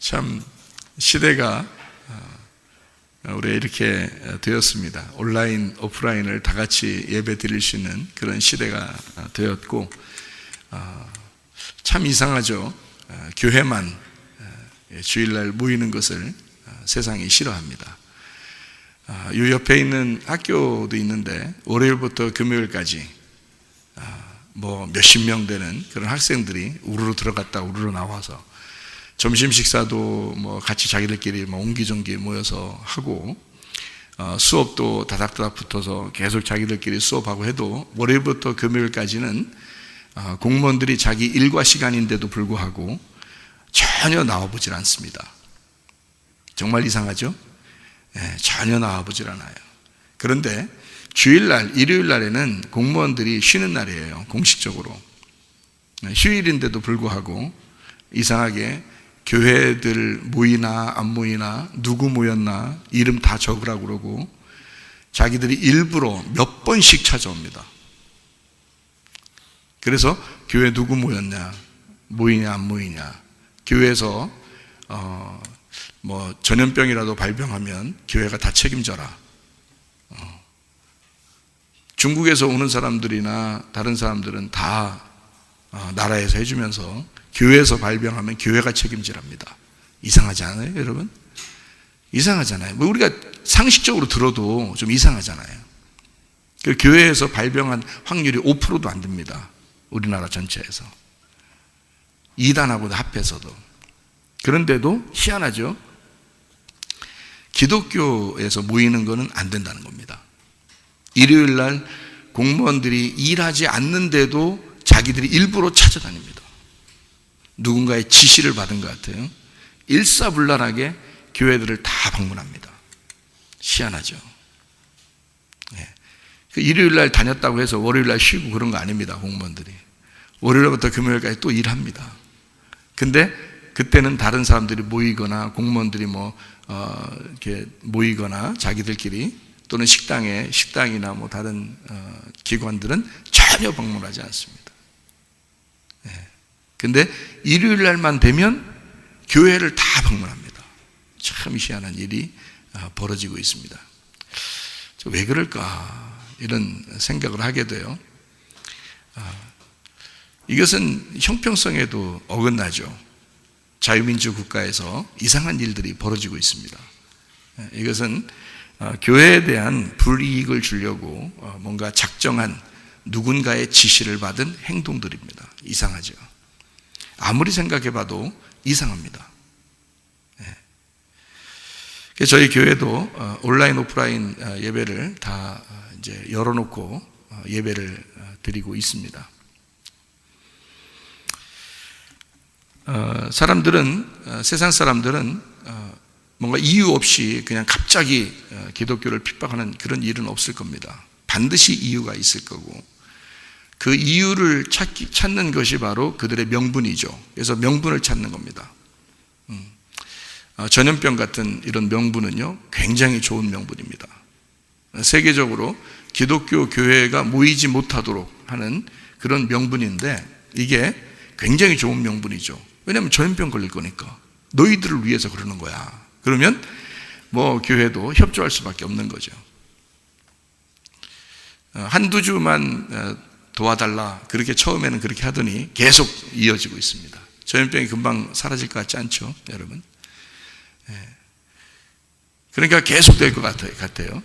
참 시대가 우리가 이렇게 되었습니다. 온라인, 오프라인을 다 같이 예배 드릴 수 있는 그런 시대가 되었고, 참 이상하죠. 교회만 주일날 모이는 것을 세상이 싫어합니다. 이 옆에 있는 학교도 있는데 월요일부터 금요일까지 뭐 몇십 명 되는 그런 학생들이 우르르 들어갔다 우르르 나와서 점심 식사도 뭐 같이 자기들끼리 뭐 옹기종기 모여서 하고, 수업도 다닥다닥 붙어서 계속 자기들끼리 수업하고 해도 월요일부터 금요일까지는 공무원들이 자기 일과 시간인데도 불구하고 전혀 나와보질 않습니다. 정말 이상하죠? 전혀 나와보질 않아요. 그런데 주일날, 일요일날에는 공무원들이 쉬는 날이에요. 공식적으로. 휴일인데도 불구하고 이상하게 교회들 모이나 안 모이나 누구 모였나 이름 다 적으라고 그러고 자기들이 일부러 몇 번씩 찾아옵니다. 그래서 교회 누구 모였냐, 모이냐 안 모이냐, 교회에서 뭐 전염병이라도 발병하면 교회가 다 책임져라. 중국에서 오는 사람들이나 다른 사람들은 다 나라에서 해주면서 교회에서 발병하면 교회가 책임지랍니다. 이상하지 않아요, 여러분? 이상하잖아요. 뭐 우리가 상식적으로 들어도 좀 이상하잖아요. 그 교회에서 발병한 확률이 5%도 안 됩니다. 우리나라 전체에서. 이단하고도 합해서도. 그런데도 희한하죠. 기독교에서 모이는 것은 안 된다는 겁니다. 일요일날 공무원들이 일하지 않는데도 자기들이 일부러 찾아다닙니다. 누군가의 지시를 받은 것 같아요. 일사불란하게 교회들을 다 방문합니다. 희한하죠. 그 일요일날 다녔다고 해서 월요일날 쉬고 그런 거 아닙니다. 공무원들이 월요일부터 금요일까지 또 일합니다. 근데 그때는 다른 사람들이 모이거나 공무원들이 이렇게 모이거나 자기들끼리 또는 식당이나 뭐 다른 기관들은 전혀 방문하지 않습니다. 근데 일요일 날만 되면 교회를 다 방문합니다. 참 희한한 일이 벌어지고 있습니다. 왜 그럴까 이런 생각을 하게 돼요. 이것은 형평성에도 어긋나죠. 자유민주 국가에서 이상한 일들이 벌어지고 있습니다. 이것은 교회에 대한 불이익을 주려고 뭔가 작정한 누군가의 지시를 받은 행동들입니다. 이상하죠. 아무리 생각해봐도 이상합니다. 저희 교회도 온라인, 오프라인 예배를 다 이제 열어놓고 예배를 드리고 있습니다. 세상 사람들은 뭔가 이유 없이 그냥 갑자기 기독교를 핍박하는 그런 일은 없을 겁니다. 반드시 이유가 있을 거고, 그 이유를 찾는 것이 바로 그들의 명분이죠. 그래서 명분을 찾는 겁니다. 전염병 같은 이런 명분은요, 굉장히 좋은 명분입니다. 세계적으로 기독교 교회가 모이지 못하도록 하는 그런 명분인데, 이게 굉장히 좋은 명분이죠. 왜냐하면 전염병 걸릴 거니까. 너희들을 위해서 그러는 거야. 그러면 뭐 교회도 협조할 수밖에 없는 거죠. 한두 주만 도와달라, 그렇게 처음에는 그렇게 하더니 계속 이어지고 있습니다. 전염병이 금방 사라질 것 같지 않죠, 여러분? 그러니까 계속 될 것 같아요.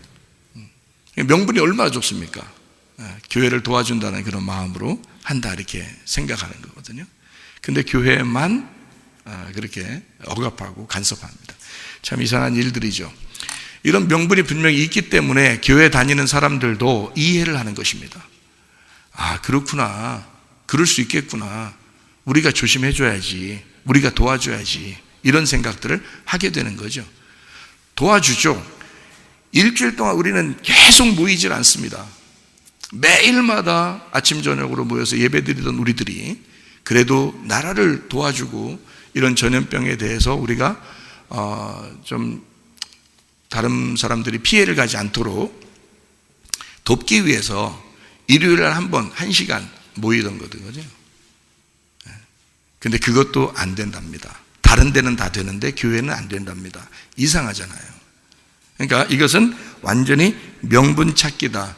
명분이 얼마나 좋습니까? 교회를 도와준다는 그런 마음으로 한다, 이렇게 생각하는 거거든요. 근데 교회만 그렇게 억압하고 간섭합니다. 참 이상한 일들이죠. 이런 명분이 분명히 있기 때문에 교회 다니는 사람들도 이해를 하는 것입니다. 그렇구나. 그럴 수 있겠구나. 우리가 조심해줘야지. 우리가 도와줘야지. 이런 생각들을 하게 되는 거죠. 도와주죠. 일주일 동안 우리는 계속 모이질 않습니다. 매일마다 아침 저녁으로 모여서 예배드리던 우리들이 그래도 나라를 도와주고 이런 전염병에 대해서 우리가 좀 다른 사람들이 피해를 가지 않도록 돕기 위해서 일요일에 한 번, 1시간 모이던 거죠. 근데 그것도 안 된답니다. 다 다른 데는 다 되는데 교회는 안 된답니다. 이상하잖아요. 그러니까 이것은 완전히 명분 찾기다.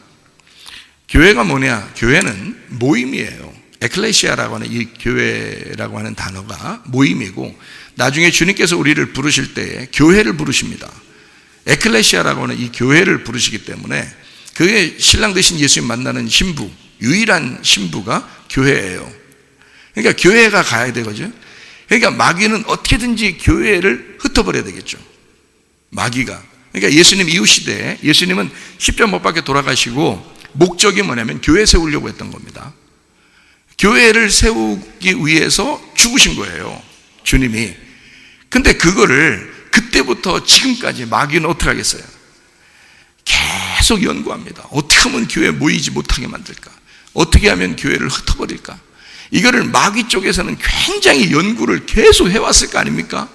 교회가 뭐냐? 교회는 모임이에요. 에클레시아라고 하는 이 교회라고 하는 단어가 모임이고, 나중에 주님께서 우리를 부르실 때에 교회를 부르십니다. 에클레시아라고 하는 이 교회를 부르시기 때문에 그게 신랑 되신 예수님 만나는 신부, 유일한 신부가 교회예요. 그러니까 교회가 가야 되거든요. 그러니까 마귀는 어떻게든지 교회를 흩어버려야 되겠죠. 마귀가. 그러니까 예수님 이후 시대에 예수님은 십자가 못 박혀 돌아가시고 목적이 뭐냐면 교회 세우려고 했던 겁니다. 교회를 세우기 위해서 죽으신 거예요, 주님이. 근데 그거를 그때부터 지금까지 마귀는 어떻게 하겠어요? 계속 연구합니다. 어떻게 하면 교회 모이지 못하게 만들까? 어떻게 하면 교회를 흩어버릴까? 이거를 마귀 쪽에서는 굉장히 연구를 계속 해왔을 거 아닙니까?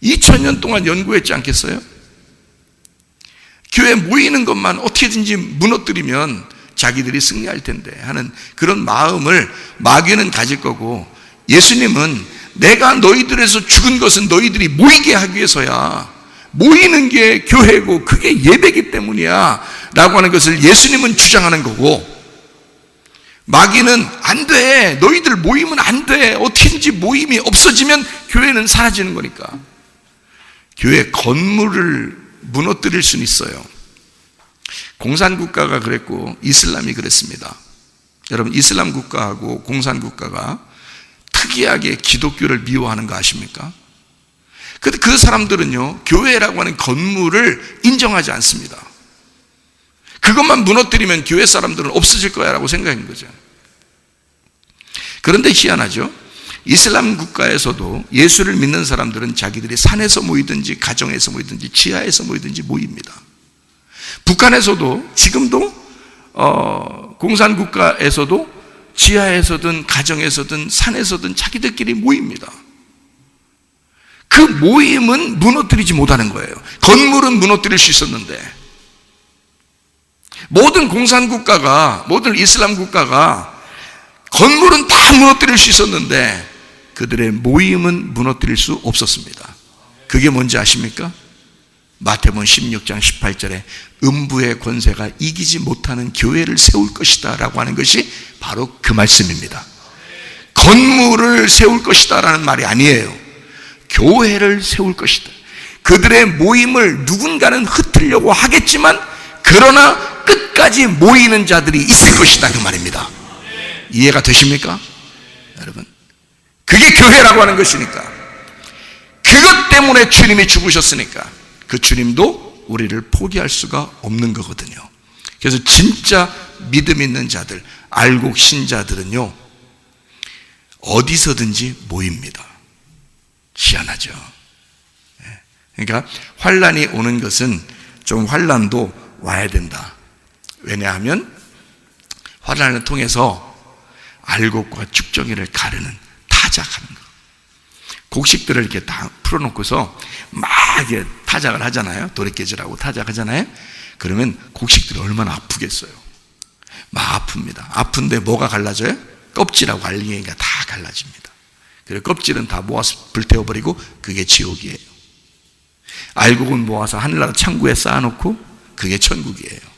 2000년 동안 연구했지 않겠어요? 교회 모이는 것만 어떻게든지 무너뜨리면 자기들이 승리할 텐데 하는 그런 마음을 마귀는 가질 거고, 예수님은 내가 너희들에서 죽은 것은 너희들이 모이게 하기 위해서야. 모이는 게 교회고 그게 예배이기 때문이야 라고 하는 것을 예수님은 주장하는 거고, 마귀는 안 돼, 너희들 모이면 안 돼, 어떻게든지 모임이 없어지면 교회는 사라지는 거니까. 교회 건물을 무너뜨릴 수는 있어요. 공산국가가 그랬고 이슬람이 그랬습니다. 여러분, 이슬람 국가하고 공산국가가 특이하게 기독교를 미워하는 거 아십니까? 근데 그 사람들은요, 교회라고 하는 건물을 인정하지 않습니다. 그것만 무너뜨리면 교회 사람들은 없어질 거야 라고 생각한 거죠. 그런데 희한하죠. 이슬람 국가에서도 예수를 믿는 사람들은 자기들이 산에서 모이든지 가정에서 모이든지 지하에서 모이든지 모입니다. 북한에서도 지금도 공산국가에서도 지하에서든 가정에서든 산에서든 자기들끼리 모입니다. 그 모임은 무너뜨리지 못하는 거예요. 건물은 무너뜨릴 수 있었는데, 모든 공산국가가, 모든 이슬람 국가가 건물은 다 무너뜨릴 수 있었는데 그들의 모임은 무너뜨릴 수 없었습니다. 그게 뭔지 아십니까? 마태복음 16장 18절에 음부의 권세가 이기지 못하는 교회를 세울 것이다 라고 하는 것이 바로 그 말씀입니다. 건물을 세울 것이다 라는 말이 아니에요. 교회를 세울 것이다. 그들의 모임을 누군가는 흩으려고 하겠지만 그러나 끝까지 모이는 자들이 있을 것이다, 그 말입니다. 이해가 되십니까? 여러분, 그게 교회라고 하는 것이니까. 그것 때문에 주님이 죽으셨으니까 그 주님도 우리를 포기할 수가 없는 거거든요. 그래서 진짜 믿음 있는 자들, 알곡 신자들은요, 어디서든지 모입니다. 희한하죠. 그러니까 환란이 오는 것은 좀 환란도 와야 된다. 왜냐하면 환란을 통해서 알곡과 쭉정이를 가르는 타작하는 거. 곡식들을 이렇게 다 풀어놓고서 막 이렇게 타작을 하잖아요. 도래깨질하고 타작하잖아요. 그러면 곡식들이 얼마나 아프겠어요. 막 아픕니다. 아픈데 뭐가 갈라져요? 껍질하고 알갱이가 다 갈라집니다. 그리고 껍질은 다 모아서 불태워버리고 그게 지옥이에요. 알곡은 모아서 하늘나라 창고에 쌓아놓고 그게 천국이에요.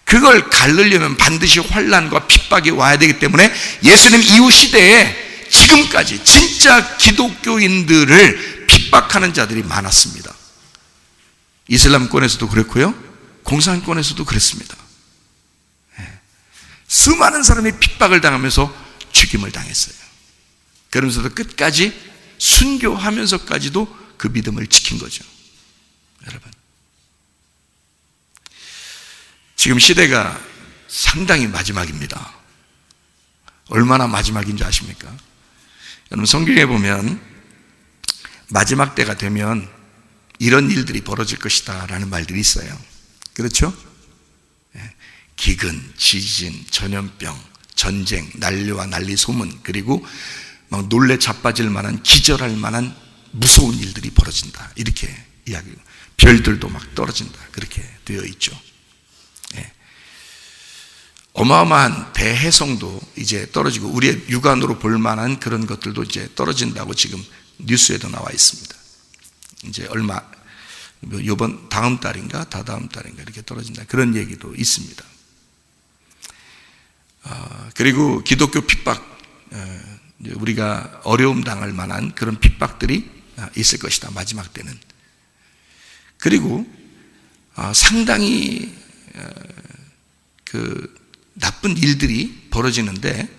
그걸 가르려면 반드시 환난과 핍박이 와야 되기 때문에 예수님 이후 시대에 지금까지 진짜 기독교인들을 핍박하는 자들이 많았습니다. 이슬람권에서도 그랬고요, 공산권에서도 그랬습니다. 수많은 사람이 핍박을 당하면서 죽임을 당했어요. 그러면서도 끝까지 순교하면서까지도 그 믿음을 지킨 거죠. 여러분, 지금 시대가 상당히 마지막입니다. 얼마나 마지막인 줄 아십니까? 여러분, 성경에 보면 마지막 때가 되면 이런 일들이 벌어질 것이다 라는 말들이 있어요. 그렇죠? 기근, 지진, 전염병, 전쟁, 난리와 난리 소문, 그리고 막 놀래 자빠질 만한, 기절할 만한 무서운 일들이 벌어진다, 이렇게 이야기해요. 별들도 막 떨어진다, 그렇게 되어 있죠. 어마어마한 대해성도 이제 떨어지고 우리의 육안으로 볼 만한 그런 것들도 이제 떨어진다고 지금 뉴스에도 나와 있습니다. 이제 얼마 이번 다음 달인가 다다음 달인가 이렇게 떨어진다 그런 얘기도 있습니다. 그리고 기독교 핍박, 우리가 어려움 당할 만한 그런 핍박들이 있을 것이다, 마지막 때는. 그리고 상당히 그 나쁜 일들이 벌어지는데,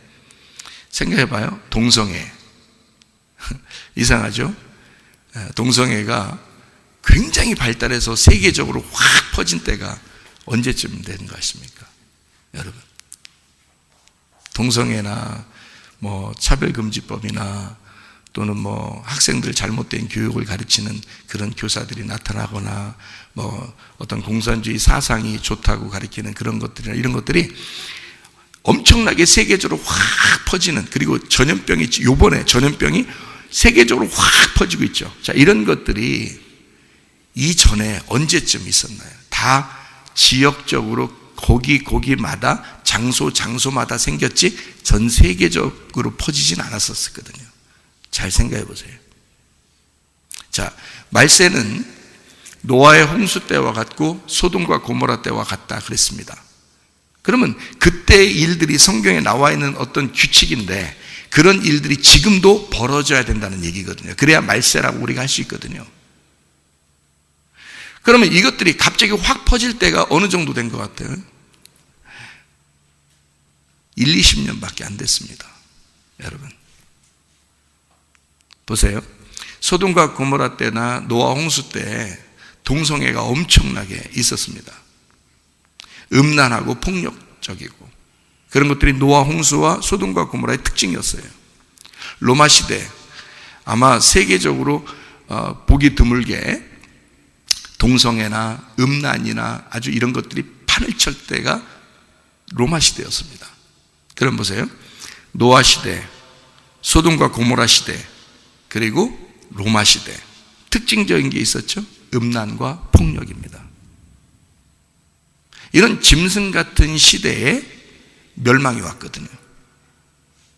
생각해봐요. 동성애. 이상하죠? 동성애가 굉장히 발달해서 세계적으로 확 퍼진 때가 언제쯤 되는 것 같습니까? 여러분, 동성애나 뭐 차별금지법이나 또는 뭐 학생들 잘못된 교육을 가르치는 그런 교사들이 나타나거나 뭐 어떤 공산주의 사상이 좋다고 가르치는 그런 것들이나 이런 것들이 엄청나게 세계적으로 확 퍼지는, 그리고 전염병이 있죠. 요번에 전염병이 세계적으로 확 퍼지고 있죠. 자, 이런 것들이 이전에 언제쯤 있었나요? 다 지역적으로 거기마다 장소마다 생겼지 전 세계적으로 퍼지진 않았었거든요. 잘 생각해 보세요. 자, 말세는 노아의 홍수 때와 같고 소돔과 고모라 때와 같다 그랬습니다. 그러면 그때의 일들이 성경에 나와 있는 어떤 규칙인데 그런 일들이 지금도 벌어져야 된다는 얘기거든요. 그래야 말세라고 우리가 할 수 있거든요. 그러면 이것들이 갑자기 확 퍼질 때가 어느 정도 된 것 같아요? 1, 20년밖에 안 됐습니다. 여러분 보세요. 소돔과 고모라 때나 노아 홍수 때 동성애가 엄청나게 있었습니다. 음란하고 폭력적이고 그런 것들이 노아 홍수와 소돔과 고모라의 특징이었어요. 로마 시대 아마 세계적으로 보기 드물게 동성애나 음란이나 아주 이런 것들이 판을 칠 때가 로마 시대였습니다. 그럼 보세요. 노아 시대, 소돔과 고모라 시대, 그리고 로마 시대, 특징적인 게 있었죠. 음란과 폭력입니다. 이런 짐승 같은 시대에 멸망이 왔거든요.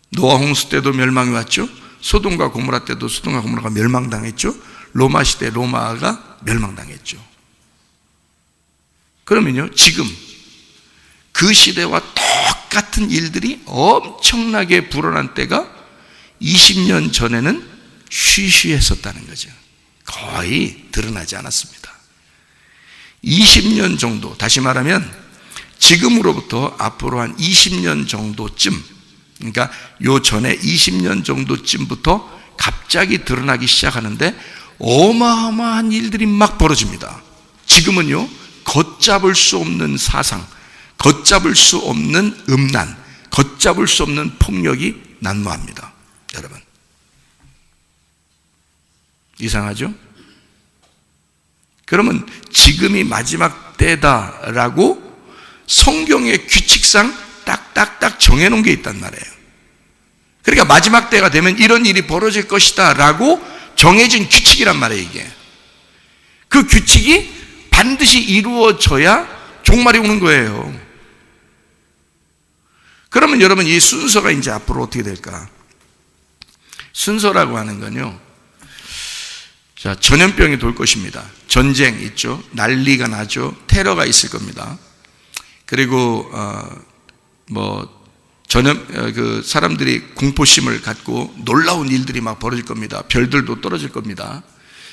노아 홍수 때도 멸망이 왔죠. 소돔과 고모라 때도 소돔과 고모라가 멸망당했죠. 로마 시대 로마가 멸망당했죠. 그러면요, 지금 그 시대와 똑같은 일들이 엄청나게 불어난 때가 20년 전에는 쉬쉬했었다는 거죠. 거의 드러나지 않았습니다. 20년 정도, 다시 말하면 지금으로부터 앞으로 한 20년 정도쯤, 그러니까 요 전에 20년 정도쯤부터 갑자기 드러나기 시작하는데 어마어마한 일들이 막 벌어집니다. 지금은요, 걷잡을 수 없는 사상, 걷잡을 수 없는 음란, 걷잡을 수 없는 폭력이 난무합니다. 여러분, 이상하죠? 그러면 지금이 마지막 때다라고 성경의 규칙상 딱딱딱 정해놓은 게 있단 말이에요. 그러니까 마지막 때가 되면 이런 일이 벌어질 것이다 라고 정해진 규칙이란 말이에요. 이게 그 규칙이 반드시 이루어져야 종말이 오는 거예요. 그러면 여러분, 이 순서가 이제 앞으로 어떻게 될까? 순서라고 하는 건요, 자, 전염병이 돌 것입니다. 전쟁 있죠. 난리가 나죠. 테러가 있을 겁니다. 그리고 사람들이 공포심을 갖고 놀라운 일들이 막 벌어질 겁니다. 별들도 떨어질 겁니다.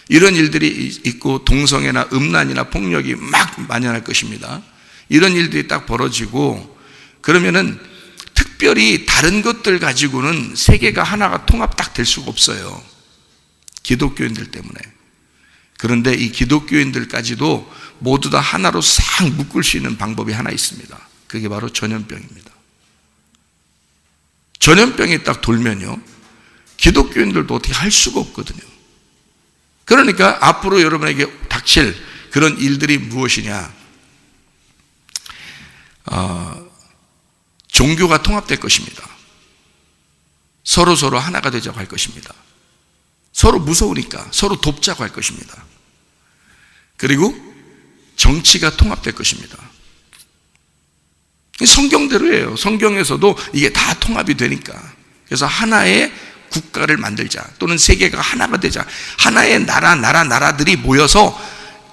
이런 일들이 있고 동성애나 음란이나 폭력이 막 만연할 것입니다. 이런 일들이 딱 벌어지고 그러면은 특별히 다른 것들 가지고는 세계가 하나가 통합 딱 될 수가 없어요. 기독교인들 때문에. 그런데 이 기독교인들까지도 모두 다 하나로 싹 묶을 수 있는 방법이 하나 있습니다. 그게 바로 전염병입니다. 전염병이 딱 돌면요, 기독교인들도 어떻게 할 수가 없거든요. 그러니까 앞으로 여러분에게 닥칠 그런 일들이 무엇이냐? 종교가 통합될 것입니다. 서로 하나가 되자고 할 것입니다. 서로 무서우니까 서로 돕자고 할 것입니다. 그리고 정치가 통합될 것입니다. 성경대로예요. 성경에서도 이게 다 통합이 되니까. 그래서 하나의 국가를 만들자, 또는 세계가 하나가 되자, 하나의 나라들이 모여서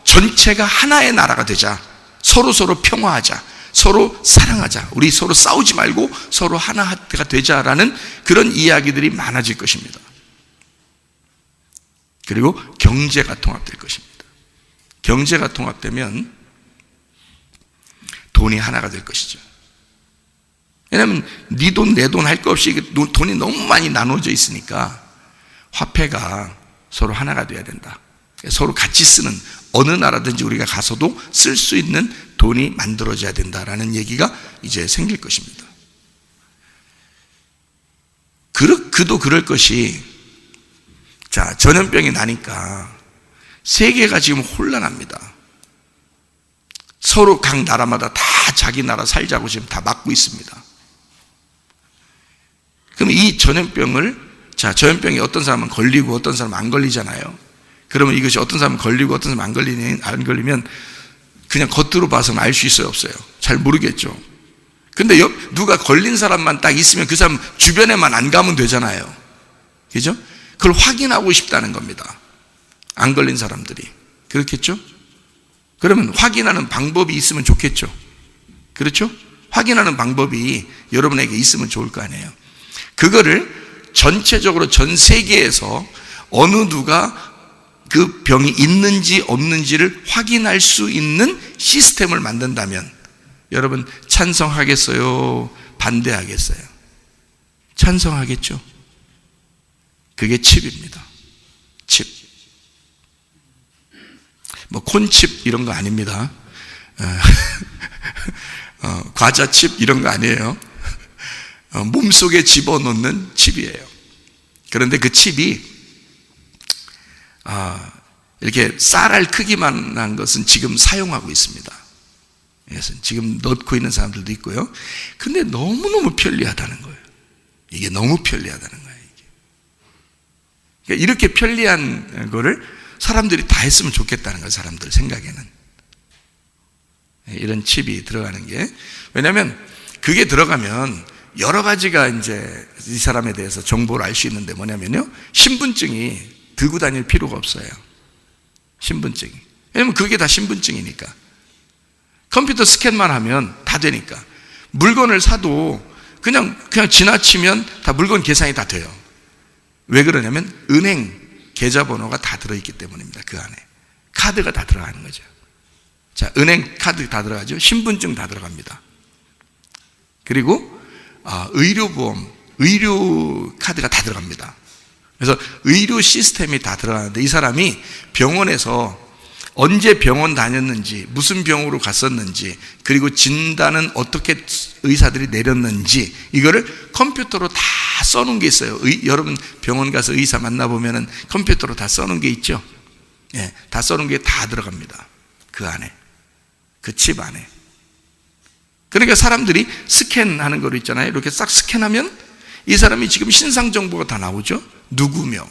전체가 하나의 나라가 되자, 서로 평화하자, 서로 사랑하자, 우리 서로 싸우지 말고 서로 하나가 되자라는 그런 이야기들이 많아질 것입니다. 그리고 경제가 통합될 것입니다. 경제가 통합되면 돈이 하나가 될 것이죠. 왜냐하면 네 돈 내 돈 할 것 없이 돈이 너무 많이 나눠져 있으니까 화폐가 서로 하나가 돼야 된다. 서로 같이 쓰는, 어느 나라든지 우리가 가서도 쓸 수 있는 돈이 만들어져야 된다라는 얘기가 이제 생길 것입니다. 그도 그럴 것이, 자, 전염병이 나니까 세계가 지금 혼란합니다. 서로 각 나라마다 다 자기 나라 살자고 지금 다 막고 있습니다. 그럼 이 전염병을, 자, 전염병이 어떤 사람은 걸리고 어떤 사람은 안 걸리잖아요. 그러면 이것이 어떤 사람은 걸리고 어떤 사람은 안 걸리면 그냥 겉으로 봐서는 알 수 있어요, 없어요? 잘 모르겠죠. 근데 누가 걸린 사람만 딱 있으면 그 사람 주변에만 안 가면 되잖아요. 그죠? 그걸 확인하고 싶다는 겁니다. 안 걸린 사람들이. 그렇겠죠? 그러면 확인하는 방법이 있으면 좋겠죠. 그렇죠? 확인하는 방법이 여러분에게 있으면 좋을 거 아니에요. 그거를 전체적으로 전 세계에서 어느 누가 그 병이 있는지 없는지를 확인할 수 있는 시스템을 만든다면 여러분 찬성하겠어요? 반대하겠어요? 찬성하겠죠? 그게 칩입니다. 칩. 뭐 콘칩 이런 거 아닙니다. 과자칩 이런 거 아니에요. 몸속에 집어넣는 칩이에요. 그런데 그 칩이 이렇게 쌀알 크기만 한 것은 지금 사용하고 있습니다. 그래서 지금 넣고 있는 사람들도 있고요. 근데 너무너무 편리하다는 거예요. 이게 너무 편리하다는 거예요. 그러니까 이렇게 편리한 거를 사람들이 다 했으면 좋겠다는 거예요. 사람들 생각에는. 이런 칩이 들어가는 게. 왜냐하면 그게 들어가면 여러 가지가 이제 이 사람에 대해서 정보를 알 수 있는데 뭐냐면요, 신분증이 들고 다닐 필요가 없어요. 신분증이. 왜냐면 그게 다 신분증이니까. 컴퓨터 스캔만 하면 다 되니까. 물건을 사도 그냥 지나치면 다 물건 계산이 다 돼요. 왜 그러냐면 은행 계좌번호가 다 들어있기 때문입니다. 그 안에 카드가 다 들어가는 거죠. 자, 은행 카드 다 들어가죠. 신분증 다 들어갑니다. 그리고 의료보험, 의료 카드가 다 들어갑니다. 그래서 의료 시스템이 다 들어가는데 이 사람이 병원에서 언제 병원 다녔는지, 무슨 병으로 갔었는지, 그리고 진단은 어떻게 의사들이 내렸는지, 이거를 컴퓨터로 다 써놓은 게 있어요. 여러분 병원 가서 의사 만나보면은 컴퓨터로 다 써놓은 게 있죠. 예, 다 써놓은 게 다 들어갑니다. 그 안에, 그 칩 안에. 그러니까 사람들이 스캔하는 거 있잖아요. 이렇게 싹 스캔하면 이 사람이 지금 신상 정보가 다 나오죠. 누구며.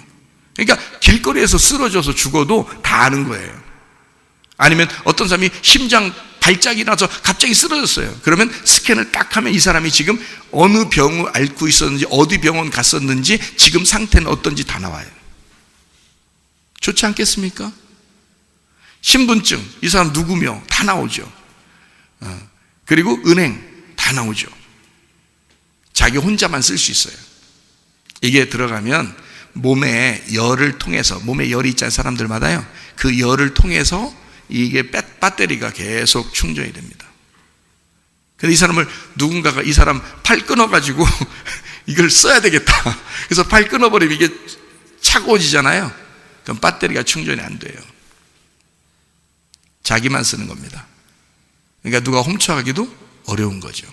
그러니까 길거리에서 쓰러져서 죽어도 다 아는 거예요. 아니면 어떤 사람이 심장 발작이 나서 갑자기 쓰러졌어요. 그러면 스캔을 딱 하면 이 사람이 지금 어느 병을 앓고 있었는지, 어디 병원 갔었는지, 지금 상태는 어떤지 다 나와요. 좋지 않겠습니까? 신분증, 이 사람 누구며 다 나오죠. 그리고 은행 다 나오죠. 자기 혼자만 쓸 수 있어요. 이게 들어가면 몸에 열을 통해서, 몸에 열이 있잖아요. 사람들마다요. 그 열을 통해서 이게 배터리가 계속 충전이 됩니다. 근데 이 사람을 누군가가 이 사람 팔 끊어가지고 이걸 써야 되겠다. 그래서 팔 끊어버리면 이게 차가워지잖아요. 그럼 배터리가 충전이 안 돼요. 자기만 쓰는 겁니다. 그러니까 누가 훔쳐가기도 어려운 거죠.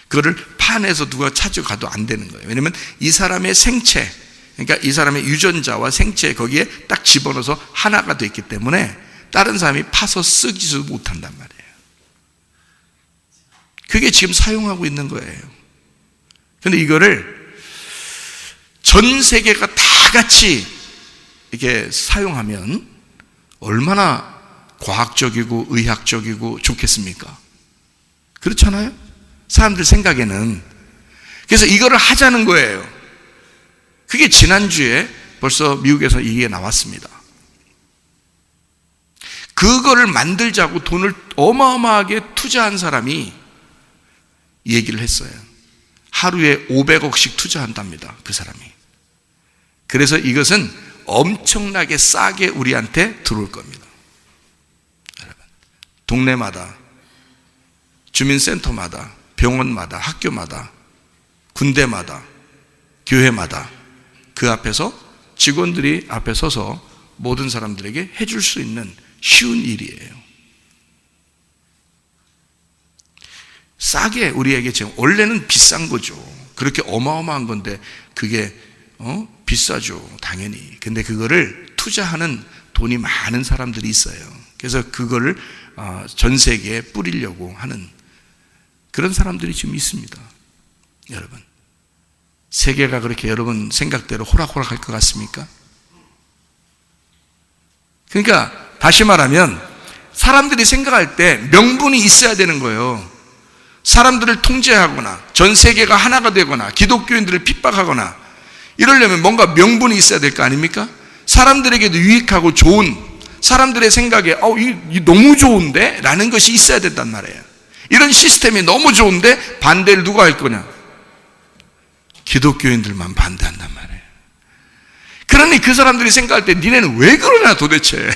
그거를 파내서 누가 찾아가도 안 되는 거예요. 왜냐하면 이 사람의 생체, 그러니까 이 사람의 유전자와 생체 거기에 딱 집어넣어서 하나가 됐기 때문에 다른 사람이 파서 쓰지도 못한단 말이에요. 그게 지금 사용하고 있는 거예요. 그런데 이거를 전 세계가 다 같이 이렇게 사용하면 얼마나 과학적이고 의학적이고 좋겠습니까? 그렇잖아요? 사람들 생각에는. 그래서 이거를 하자는 거예요. 그게 지난주에 벌써 미국에서 이게 나왔습니다. 그거를 만들자고 돈을 어마어마하게 투자한 사람이 얘기를 했어요. 하루에 500억씩 투자한답니다. 그 사람이. 그래서 이것은 엄청나게 싸게 우리한테 들어올 겁니다. 여러분, 동네마다, 주민센터마다, 병원마다, 학교마다, 군대마다, 교회마다 그 앞에서 직원들이 앞에 서서 모든 사람들에게 해줄 수 있는 쉬운 일이에요. 싸게 우리에게 지금 원래는 비싼 거죠. 그렇게 어마어마한 건데 그게 비싸죠, 당연히. 근데 그거를 투자하는 돈이 많은 사람들이 있어요. 그래서 그거를 전 세계에 뿌리려고 하는 그런 사람들이 지금 있습니다. 여러분, 세계가 그렇게 여러분 생각대로 호락호락할 것 같습니까? 그러니까 다시 말하면 사람들이 생각할 때 명분이 있어야 되는 거예요. 사람들을 통제하거나 전 세계가 하나가 되거나 기독교인들을 핍박하거나 이러려면 뭔가 명분이 있어야 될 거 아닙니까? 사람들에게도 유익하고 좋은, 사람들의 생각에 이 너무 좋은데? 라는 것이 있어야 된단 말이에요. 이런 시스템이 너무 좋은데 반대를 누가 할 거냐? 기독교인들만 반대한단 말이에요. 그러니 그 사람들이 생각할 때 니네는 왜 그러냐 도대체.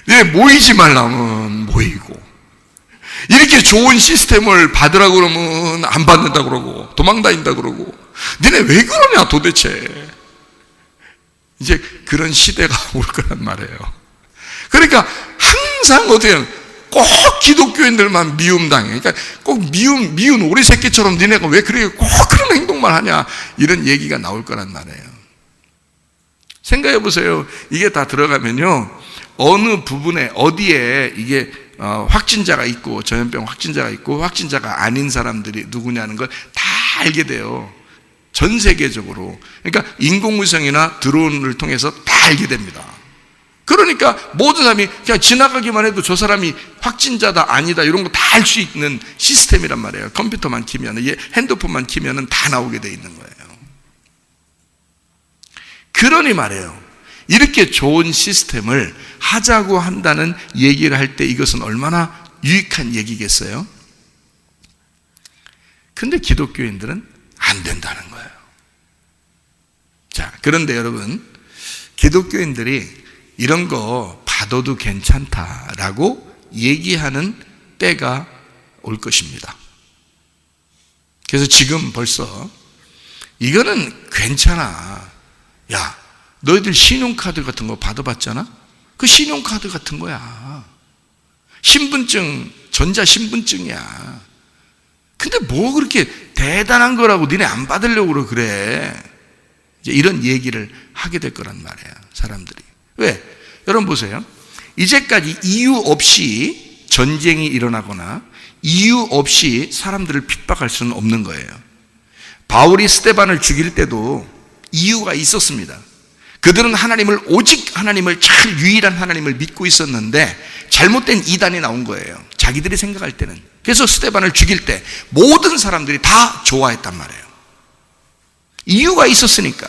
니네 모이지 말라면 모이고, 이렇게 좋은 시스템을 받으라고 그러면 안 받는다 그러고 도망다닌다 그러고, 니네 왜 그러냐 도대체. 이제 그런 시대가 올 거란 말이에요. 그러니까 항상 어떻게 꼭 기독교인들만 미움당해. 그러니까 꼭 미운 오리 새끼처럼 니네가 왜 그렇게 꼭 그런 행동만 하냐, 이런 얘기가 나올 거란 말이에요. 생각해 보세요. 이게 다 들어가면요, 어느 부분에 어디에 이게 확진자가 있고 전염병 확진자가 있고 확진자가 아닌 사람들이 누구냐는 걸 다 알게 돼요. 전 세계적으로. 그러니까 인공위성이나 드론을 통해서 다 알게 됩니다. 그러니까 모든 사람이 그냥 지나가기만 해도 저 사람이 확진자다 아니다 이런 거 다 알 수 있는 시스템이란 말이에요. 컴퓨터만 키면, 핸드폰만 키면 다 나오게 돼 있는 거예요. 그러니 말이에요, 이렇게 좋은 시스템을 하자고 한다는 얘기를 할 때 이것은 얼마나 유익한 얘기겠어요? 근데 기독교인들은 안 된다는 거예요. 자, 그런데 여러분, 기독교인들이 이런 거 받아도 괜찮다라고 얘기하는 때가 올 것입니다. 그래서 지금 벌써 이거는 괜찮아. 야, 너희들 신용카드 같은 거 받아봤잖아? 그 신용카드 같은 거야. 신분증, 전자신분증이야. 근데 뭐 그렇게 대단한 거라고 니네 안 받으려고 그래. 이제 이런 얘기를 하게 될 거란 말이에요, 사람들이. 왜? 여러분 보세요. 이제까지 이유 없이 전쟁이 일어나거나 이유 없이 사람들을 핍박할 수는 없는 거예요. 바울이 스데반을 죽일 때도 이유가 있었습니다. 그들은 오직 하나님을, 참 유일한 하나님을 믿고 있었는데 잘못된 이단이 나온 거예요, 자기들이 생각할 때는. 그래서 스데반을 죽일 때 모든 사람들이 다 좋아했단 말이에요. 이유가 있었으니까.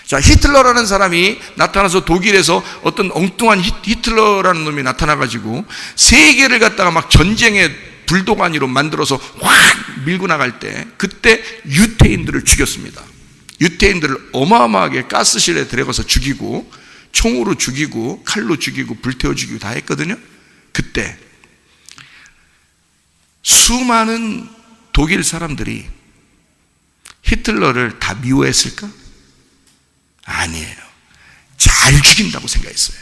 자, 히틀러라는 사람이 나타나서 독일에서 어떤 엉뚱한 히틀러라는 놈이 나타나가지고 세계를 갖다가 막 전쟁의 불도가니로 만들어서 확 밀고 나갈 때, 그때 유태인들을 죽였습니다. 유태인들을 어마어마하게 가스실에 들어가서 죽이고, 총으로 죽이고, 칼로 죽이고, 불태워 죽이고 다 했거든요. 그때 수많은 독일 사람들이 히틀러를 다 미워했을까? 아니에요. 잘 죽인다고 생각했어요.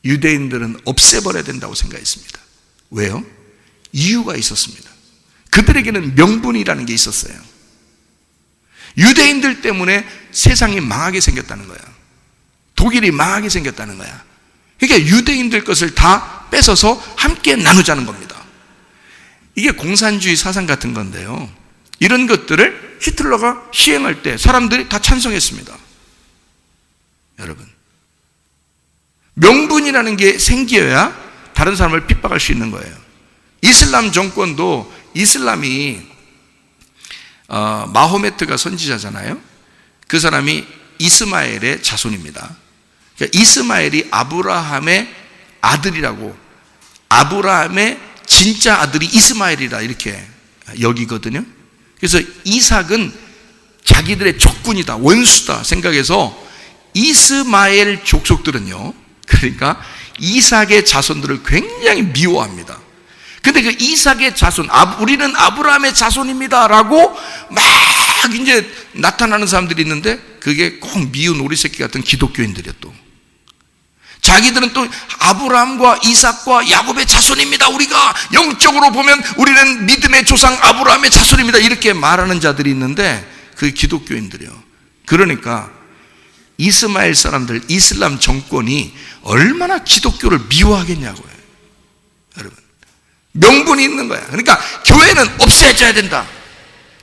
유대인들은 없애버려야 된다고 생각했습니다. 왜요? 이유가 있었습니다. 그들에게는 명분이라는 게 있었어요. 유대인들 때문에 세상이 망하게 생겼다는 거야. 독일이 망하게 생겼다는 거야. 그러니까 유대인들 것을 다 뺏어서 함께 나누자는 겁니다. 이게 공산주의 사상 같은 건데요, 이런 것들을 히틀러가 시행할 때 사람들이 다 찬성했습니다. 여러분, 명분이라는 게 생겨야 다른 사람을 핍박할 수 있는 거예요. 이슬람 정권도 이슬람이 마호메트가 선지자잖아요. 그 사람이 이스마엘의 자손입니다. 그러니까 이스마엘이 아브라함의 아들이라고, 아브라함의 진짜 아들이 이스마엘이라 이렇게 여기거든요. 그래서 이삭은 자기들의 적군이다, 원수다 생각해서 이스마엘 족속들은요, 그러니까 이삭의 자손들을 굉장히 미워합니다. 근데 그 이삭의 자손, 우리는 아브라함의 자손입니다 라고 막 이제 나타나는 사람들이 있는데, 그게 꼭 미운 오리새끼 같은 기독교인들이야. 또 자기들은 또 아브라함과 이삭과 야곱의 자손입니다, 우리가 영적으로 보면 우리는 믿음의 조상 아브라함의 자손입니다, 이렇게 말하는 자들이 있는데, 그게 기독교인들이요. 그러니까 이스마엘 사람들, 이슬람 정권이 얼마나 기독교를 미워하겠냐고요. 여러분, 명분이 있는 거야. 그러니까 교회는 없애져야 된다,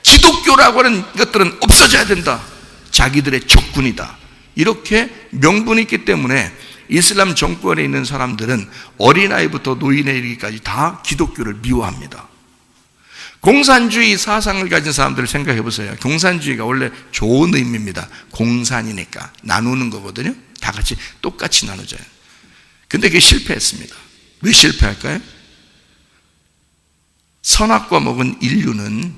기독교라고 하는 것들은 없어져야 된다, 자기들의 적군이다, 이렇게 명분이 있기 때문에 이슬람 정권에 있는 사람들은 어린아이부터 노인에 이르기까지 다 기독교를 미워합니다. 공산주의 사상을 가진 사람들을 생각해 보세요. 공산주의가 원래 좋은 의미입니다. 공산이니까 나누는 거거든요. 다 같이 똑같이 나누자요. 근데 그게 실패했습니다. 왜 실패할까요? 선악과 먹은 인류는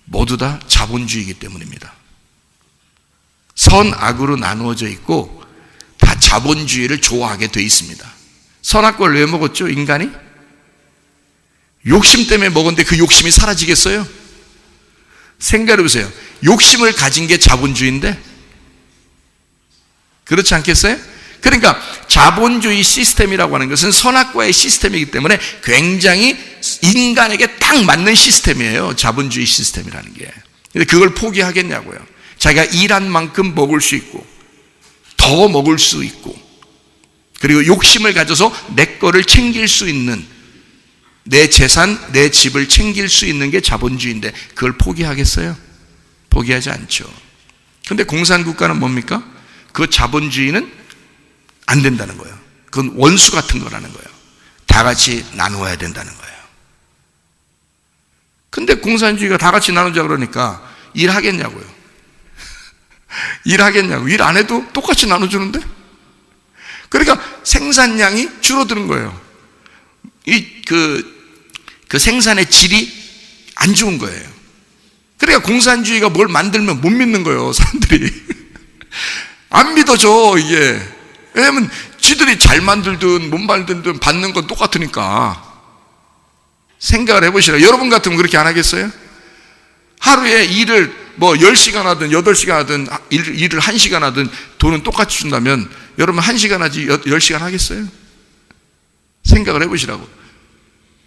모두 다 자본주의이기 때문입니다. 선악으로 나누어져 있고 다 자본주의를 좋아하게 돼 있습니다. 선악과를 왜 먹었죠, 인간이? 욕심 때문에 먹었는데 그 욕심이 사라지겠어요? 생각해 보세요. 욕심을 가진 게 자본주의인데, 그렇지 않겠어요? 그러니까 자본주의 시스템이라고 하는 것은 선악과의 시스템이기 때문에 굉장히 인간에게 딱 맞는 시스템이에요, 자본주의 시스템이라는 게. 근데 그걸 포기하겠냐고요. 자기가 일한 만큼 먹을 수 있고 더 먹을 수 있고, 그리고 욕심을 가져서 내 거를 챙길 수 있는, 내 재산, 내 집을 챙길 수 있는 게 자본주의인데 그걸 포기하겠어요? 포기하지 않죠. 근데 공산국가는 뭡니까? 그 자본주의는 안 된다는 거예요. 그건 원수 같은 거라는 거예요. 다 같이 나누어야 된다는 거예요. 근데 공산주의가 다 같이 나누자 그러니까 일하겠냐고요. 일하겠냐고. 일 안 해도 똑같이 나눠주는데? 그러니까 생산량이 줄어드는 거예요. 그 생산의 질이 안 좋은 거예요. 그러니까 공산주의가 뭘 만들면 못 믿는 거예요, 사람들이. 안 믿어져, 이게. 왜냐면 지들이 잘 만들든 못 만들든 받는 건 똑같으니까. 생각을 해보시라. 여러분 같으면 그렇게 안 하겠어요? 하루에 일을 뭐 10시간 하든 8시간 하든 일을 1시간 하든 돈은 똑같이 준다면 여러분 1시간 하지 10시간 하겠어요? 생각을 해보시라고.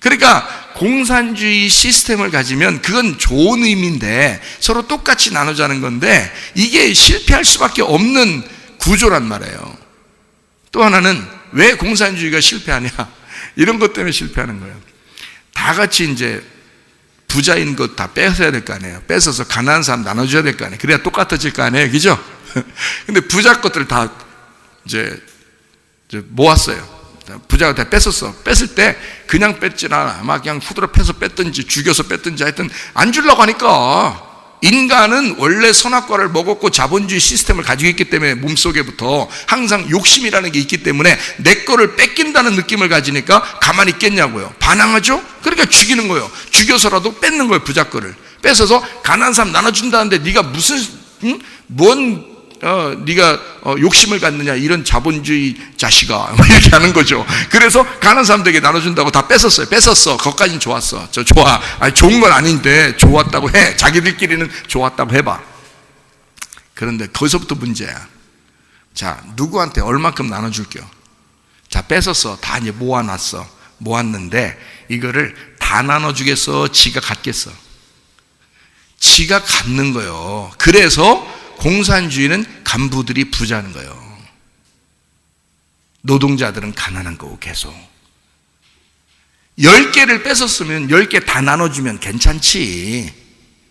그러니까 공산주의 시스템을 가지면 그건 좋은 의미인데 서로 똑같이 나누자는 건데, 이게 실패할 수밖에 없는 구조란 말이에요. 또 하나는 왜 공산주의가 실패하냐, 이런 것 때문에 실패하는 거예요. 다 같이 이제 부자인 것 다 뺏어야 될 거 아니에요. 뺏어서 가난한 사람 나눠줘야 될 거 아니에요. 그래야 똑같아질 거 아니에요, 그죠? 근데 부자 것들 다 이제 모았어요. 부자가 다 뺏었어. 뺏을 때 그냥 뺏질 않아. 막 그냥 후드로 패서 뺐든지 죽여서 뺐든지 하여튼 안 주려고 하니까. 인간은 원래 선악과를 먹었고 자본주의 시스템을 가지고 있기 때문에 몸속에부터 항상 욕심이라는 게 있기 때문에 내 거를 뺏긴다는 느낌을 가지니까 가만히 있겠냐고요. 반항하죠? 그러니까 죽이는 거예요. 죽여서라도 뺏는 거예요, 부자 거를. 뺏어서 가난한 사람 나눠준다는데 네가 무슨 네가 욕심을 갖느냐, 이런 자본주의 자식아, 이렇게 하는 거죠. 그래서 가난한 사람들에게 나눠준다고 다 뺏었어요. 뺏었어. 그것까지는 좋았어. 저 좋아. 아니, 좋은 건 아닌데 좋았다고 해. 자기들끼리는 좋았다고 해봐. 그런데 거기서부터 문제야. 자, 누구한테 얼마큼 나눠줄게요? 자, 뺏었어. 다 이제 모아놨어. 모았는데 이거를 다 나눠주겠어? 지가 갖겠어? 지가 갖는 거예요. 그래서 공산주의는 간부들이 부자는 거예요. 노동자들은 가난한 거고 계속. 10개를 뺏었으면 10개 다 나눠주면 괜찮지.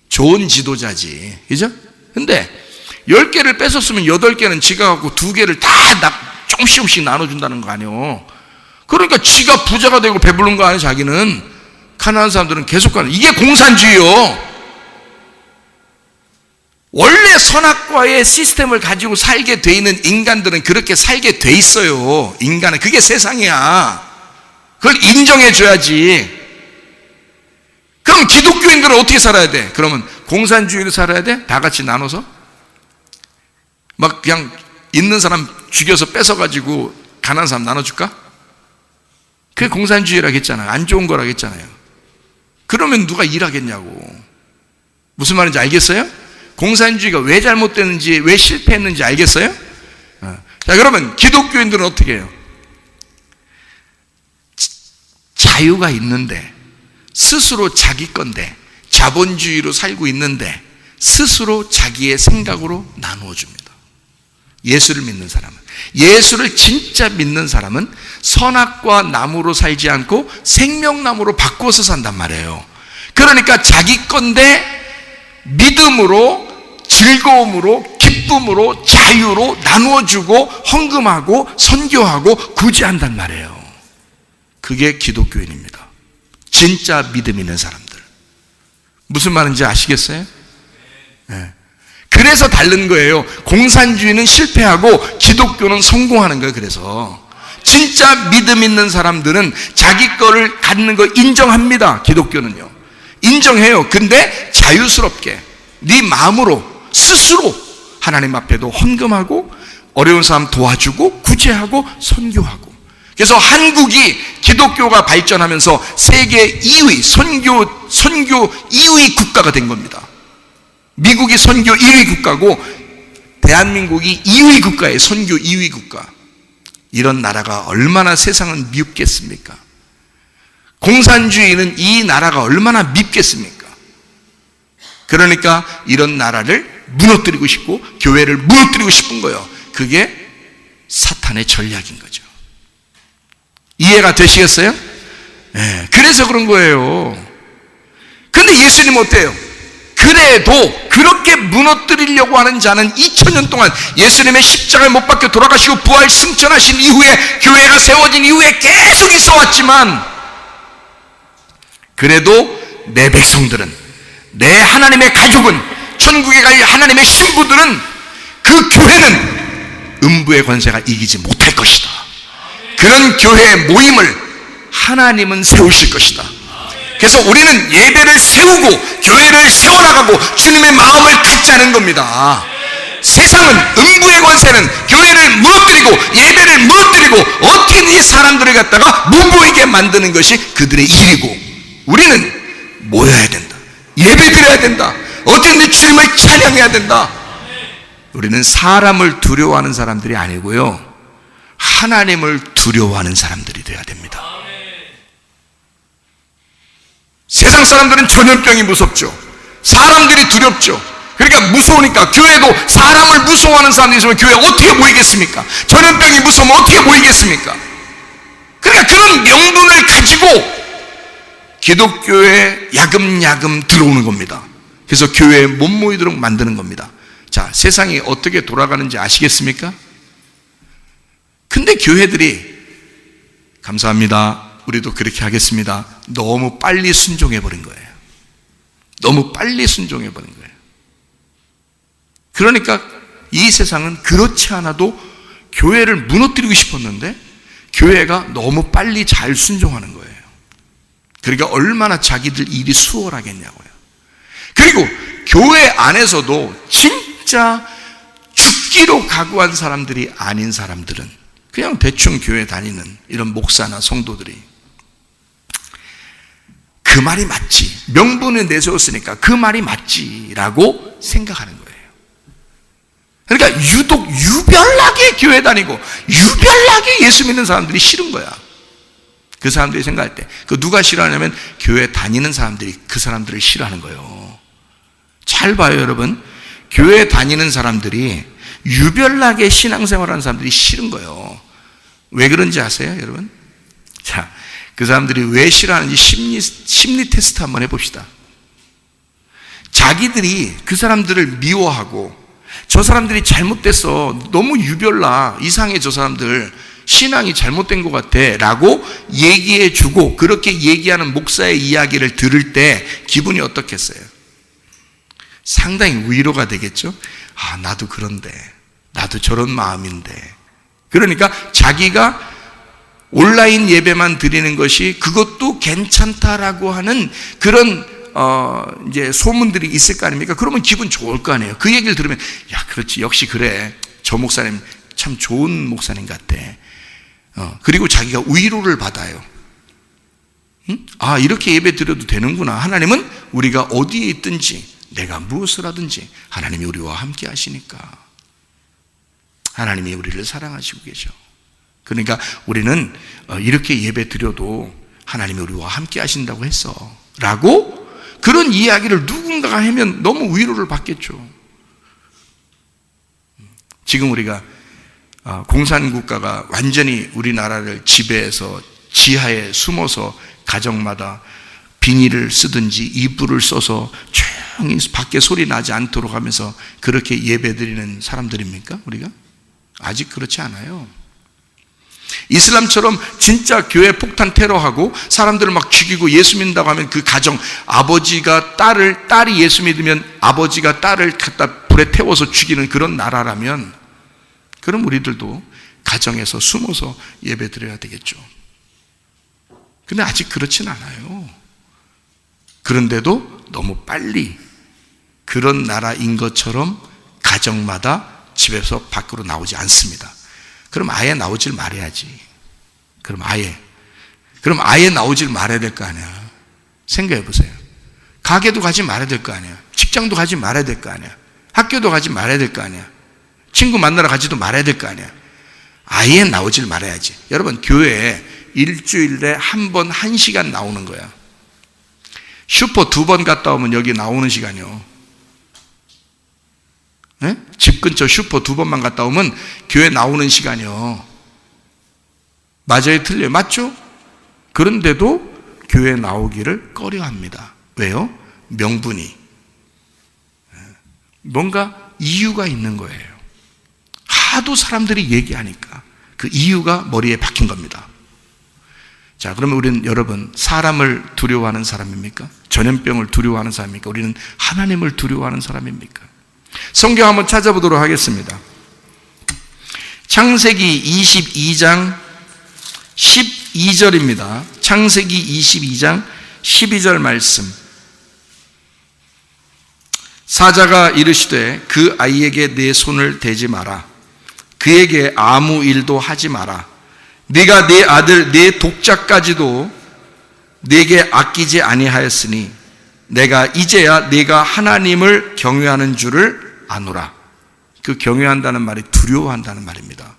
좋은 지도자지. 그죠? 근데 10개를 뺏었으면 8개는 지가 갖고 2개를 다 조금씩 나눠준다는 거 아니에요. 그러니까 지가 부자가 되고 배부른 거 아니에요, 자기는. 가난한 사람들은 계속 가는, 이게 공산주의요. 원래 선악과의 시스템을 가지고 살게 돼 있는 인간들은 그렇게 살게 돼 있어요. 인간은 그게 세상이야. 그걸 인정해 줘야지. 그럼 기독교인들은 어떻게 살아야 돼? 그러면 공산주의로 살아야 돼? 다 같이 나눠서? 막 그냥 있는 사람 죽여서 뺏어가지고 가난한 사람 나눠줄까? 그게 공산주의라고 했잖아요. 안 좋은 거라고 했잖아요. 그러면 누가 일하겠냐고. 무슨 말인지 알겠어요? 공산주의가 왜 잘못됐는지, 왜 실패했는지 알겠어요? 자, 그러면 기독교인들은 어떻게 해요? 자유가 있는데, 스스로 자기 건데, 자본주의로 살고 있는데 스스로 자기의 생각으로 나누어 줍니다. 예수를 믿는 사람은, 예수를 진짜 믿는 사람은 선악과 나무로 살지 않고 생명나무로 바꾸어서 산단 말이에요. 그러니까 자기 건데 믿음으로, 즐거움으로, 기쁨으로, 자유로 나누어주고 헌금하고 선교하고 구제한단 말이에요. 그게 기독교인입니다. 진짜 믿음 있는 사람들. 무슨 말인지 아시겠어요? 네. 그래서 다른 거예요. 공산주의는 실패하고 기독교는 성공하는 거예요. 그래서 진짜 믿음 있는 사람들은 자기 거를 갖는 거 인정합니다. 기독교는요, 인정해요. 근데 자유스럽게 네 마음으로 스스로 하나님 앞에도 헌금하고 어려운 사람 도와주고 구제하고 선교하고. 그래서 한국이 기독교가 발전하면서 세계 2위 선교 2위 국가가 된 겁니다. 미국이 선교 1위 국가고 대한민국이 2위 국가예요. 선교 2위 국가. 이런 나라가 얼마나 세상은 밉겠습니까? 공산주의는 이 나라가 얼마나 밉겠습니까? 그러니까 이런 나라를 무너뜨리고 싶고 교회를 무너뜨리고 싶은 거예요. 그게 사탄의 전략인 거죠. 이해가 되시겠어요? 네, 그래서 그런 거예요. 근데 예수님은 어때요? 그래도 그렇게 무너뜨리려고 하는 자는 2000년 동안 예수님의 십자가에 못 박혀 돌아가시고 부활 승천하신 이후에 교회가 세워진 이후에 계속 있어 왔지만, 그래도 내 백성들은, 내 하나님의 가족은, 천국에 갈 하나님의 신부들은, 그 교회는 음부의 권세가 이기지 못할 것이다. 그런 교회의 모임을 하나님은 세우실 것이다. 그래서 우리는 예배를 세우고 교회를 세워나가고 주님의 마음을 갖자는 겁니다. 세상은, 음부의 권세는 교회를 무너뜨리고 예배를 무너뜨리고 어떻게든 이 사람들을 갖다가 무보이게 만드는 것이 그들의 일이고, 우리는 모여야 된다, 예배드려야 된다, 어떻게든 주님을 찬양해야 된다. 우리는 사람을 두려워하는 사람들이 아니고요, 하나님을 두려워하는 사람들이 되어야 됩니다. 세상 사람들은 전염병이 무섭죠. 사람들이 두렵죠. 그러니까 무서우니까 교회도 사람을 무서워하는 사람들이 있으면 교회 어떻게 모이겠습니까? 전염병이 무서우면 어떻게 모이겠습니까? 그러니까 그런 명분을 가지고 기독교에 야금야금 들어오는 겁니다. 그래서 교회에 못 모이도록 만드는 겁니다. 자, 세상이 어떻게 돌아가는지 아시겠습니까? 근데 교회들이 감사합니다, 우리도 그렇게 하겠습니다, 너무 빨리 순종해버린 거예요. 너무 빨리 순종해버린 거예요. 그러니까 이 세상은 그렇지 않아도 교회를 무너뜨리고 싶었는데 교회가 너무 빨리 잘 순종하는 거예요. 그러니까 얼마나 자기들 일이 수월하겠냐고요. 그리고 교회 안에서도 진짜 죽기로 각오한 사람들이 아닌 사람들은 그냥 대충 교회 다니는 이런 목사나 성도들이 그 말이 맞지, 명분을 내세웠으니까 그 말이 맞지라고 생각하는 거예요. 그러니까 유독 유별나게 교회 다니고 유별나게 예수 믿는 사람들이 싫은 거야. 그 사람들이 생각할 때, 그 누가 싫어하냐면 교회 다니는 사람들이 그 사람들을 싫어하는 거예요. 잘 봐요, 여러분. 교회 다니는 사람들이 유별나게 신앙생활하는 사람들이 싫은 거예요. 왜 그런지 아세요, 여러분? 자, 그 사람들이 왜 싫어하는지 심리 테스트 한번 해봅시다. 자기들이 그 사람들을 미워하고 저 사람들이 잘못됐어, 너무 유별나, 이상해 저 사람들, 신앙이 잘못된 것 같아 라고 얘기해 주고, 그렇게 얘기하는 목사의 이야기를 들을 때 기분이 어떻겠어요? 상당히 위로가 되겠죠? 아, 나도 그런데, 나도 저런 마음인데. 그러니까 자기가 온라인 예배만 드리는 것이 그것도 괜찮다라고 하는 그런 이제 소문들이 있을 거 아닙니까? 그러면 기분 좋을 거 아니에요. 그 얘기를 들으면, 야, 그렇지, 역시 그래, 저 목사님 참 좋은 목사님 같아. 그리고 자기가 위로를 받아요. 응? 아, 이렇게 예배 드려도 되는구나. 하나님은 우리가 어디에 있든지, 내가 무엇을 하든지 하나님이 우리와 함께 하시니까, 하나님이 우리를 사랑하시고 계셔. 그러니까 우리는 이렇게 예배 드려도 하나님이 우리와 함께 하신다고 했어 라고, 그런 이야기를 누군가가 하면 너무 위로를 받겠죠. 지금 우리가 공산국가가 완전히 우리나라를 지배해서 지하에 숨어서 가정마다 비닐을 쓰든지 이불을 써서 조용히 밖에 소리 나지 않도록 하면서 그렇게 예배드리는 사람들입니까? 우리가? 아직 그렇지 않아요. 이슬람처럼 진짜 교회 폭탄 테러하고 사람들을 막 죽이고 예수 믿는다고 하면 그 가정, 아버지가 딸이 예수 믿으면 아버지가 딸을 갖다 불에 태워서 죽이는 그런 나라라면, 그럼 우리들도 가정에서 숨어서 예배 드려야 되겠죠. 근데 아직 그렇진 않아요. 그런데도 너무 빨리 그런 나라인 것처럼 가정마다 집에서 밖으로 나오지 않습니다. 그럼 아예 나오질 말아야지. 그럼 아예 나오질 말아야 될 거 아니야. 생각해 보세요. 가게도 가지 말아야 될 거 아니야. 직장도 가지 말아야 될 거 아니야. 학교도 가지 말아야 될 거 아니야. 친구 만나러 가지도 말아야 될 거 아니야. 아예 나오질 말아야지. 여러분, 교회에 일주일에 한 번 1시간 나오는 거야. 슈퍼 2번 갔다 오면 여기 나오는 시간이요. 네? 집 근처 슈퍼 2번만 갔다 오면 교회 나오는 시간이요. 맞아요? 틀려요? 맞죠? 그런데도 교회 나오기를 꺼려합니다. 왜요? 명분이. 뭔가 이유가 있는 거예요. 하도 사람들이 얘기하니까 그 이유가 머리에 박힌 겁니다. 자, 그러면 우리는, 여러분, 사람을 두려워하는 사람입니까? 전염병을 두려워하는 사람입니까? 우리는 하나님을 두려워하는 사람입니까? 성경 한번 찾아보도록 하겠습니다. 창세기 22장 12절입니다. 창세기 22장 12절 말씀. 사자가 이르시되 그 아이에게 내 손을 대지 마라. 그에게 아무 일도 하지 마라. 네가 네 아들 네 독자까지도 네게 아끼지 아니하였으니 내가 이제야 네가 하나님을 경외하는 줄을 아노라. 그 경외한다는 말이 두려워한다는 말입니다.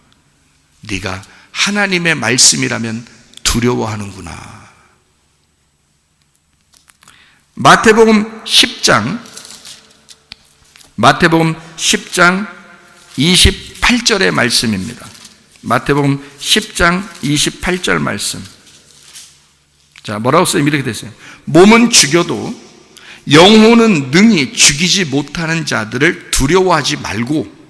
네가 하나님의 말씀이라면 두려워하는구나. 마태복음 10장 28절의 말씀입니다. 마태복음 10장 28절 말씀. 자, 뭐라고 써요? 이렇게 됐어요. 몸은 죽여도 영혼은 능히 죽이지 못하는 자들을 두려워하지 말고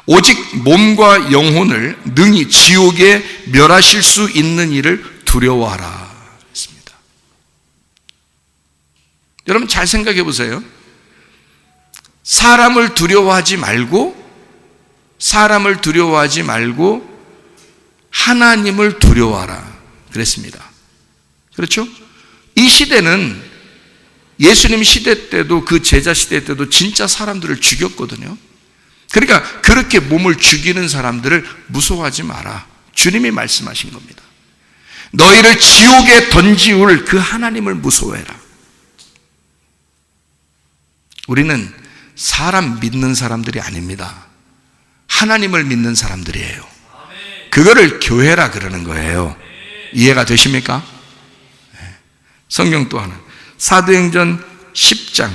오직 몸과 영혼을 능히 지옥에 멸하실 수 있는 이를 두려워하라 했습니다. 여러분, 잘 생각해 보세요. 사람을 두려워하지 말고 하나님을 두려워하라 그랬습니다. 그렇죠? 이 시대는, 예수님 시대 때도, 그 제자 시대 때도 진짜 사람들을 죽였거든요. 그러니까 그렇게 몸을 죽이는 사람들을 무서워하지 마라. 주님이 말씀하신 겁니다. 너희를 지옥에 던지울 그 하나님을 무서워해라. 우리는 사람 믿는 사람들이 아닙니다. 하나님을 믿는 사람들이에요. 그거를 교회라 그러는 거예요. 이해가 되십니까? 성경 또 하나, 사도행전 10장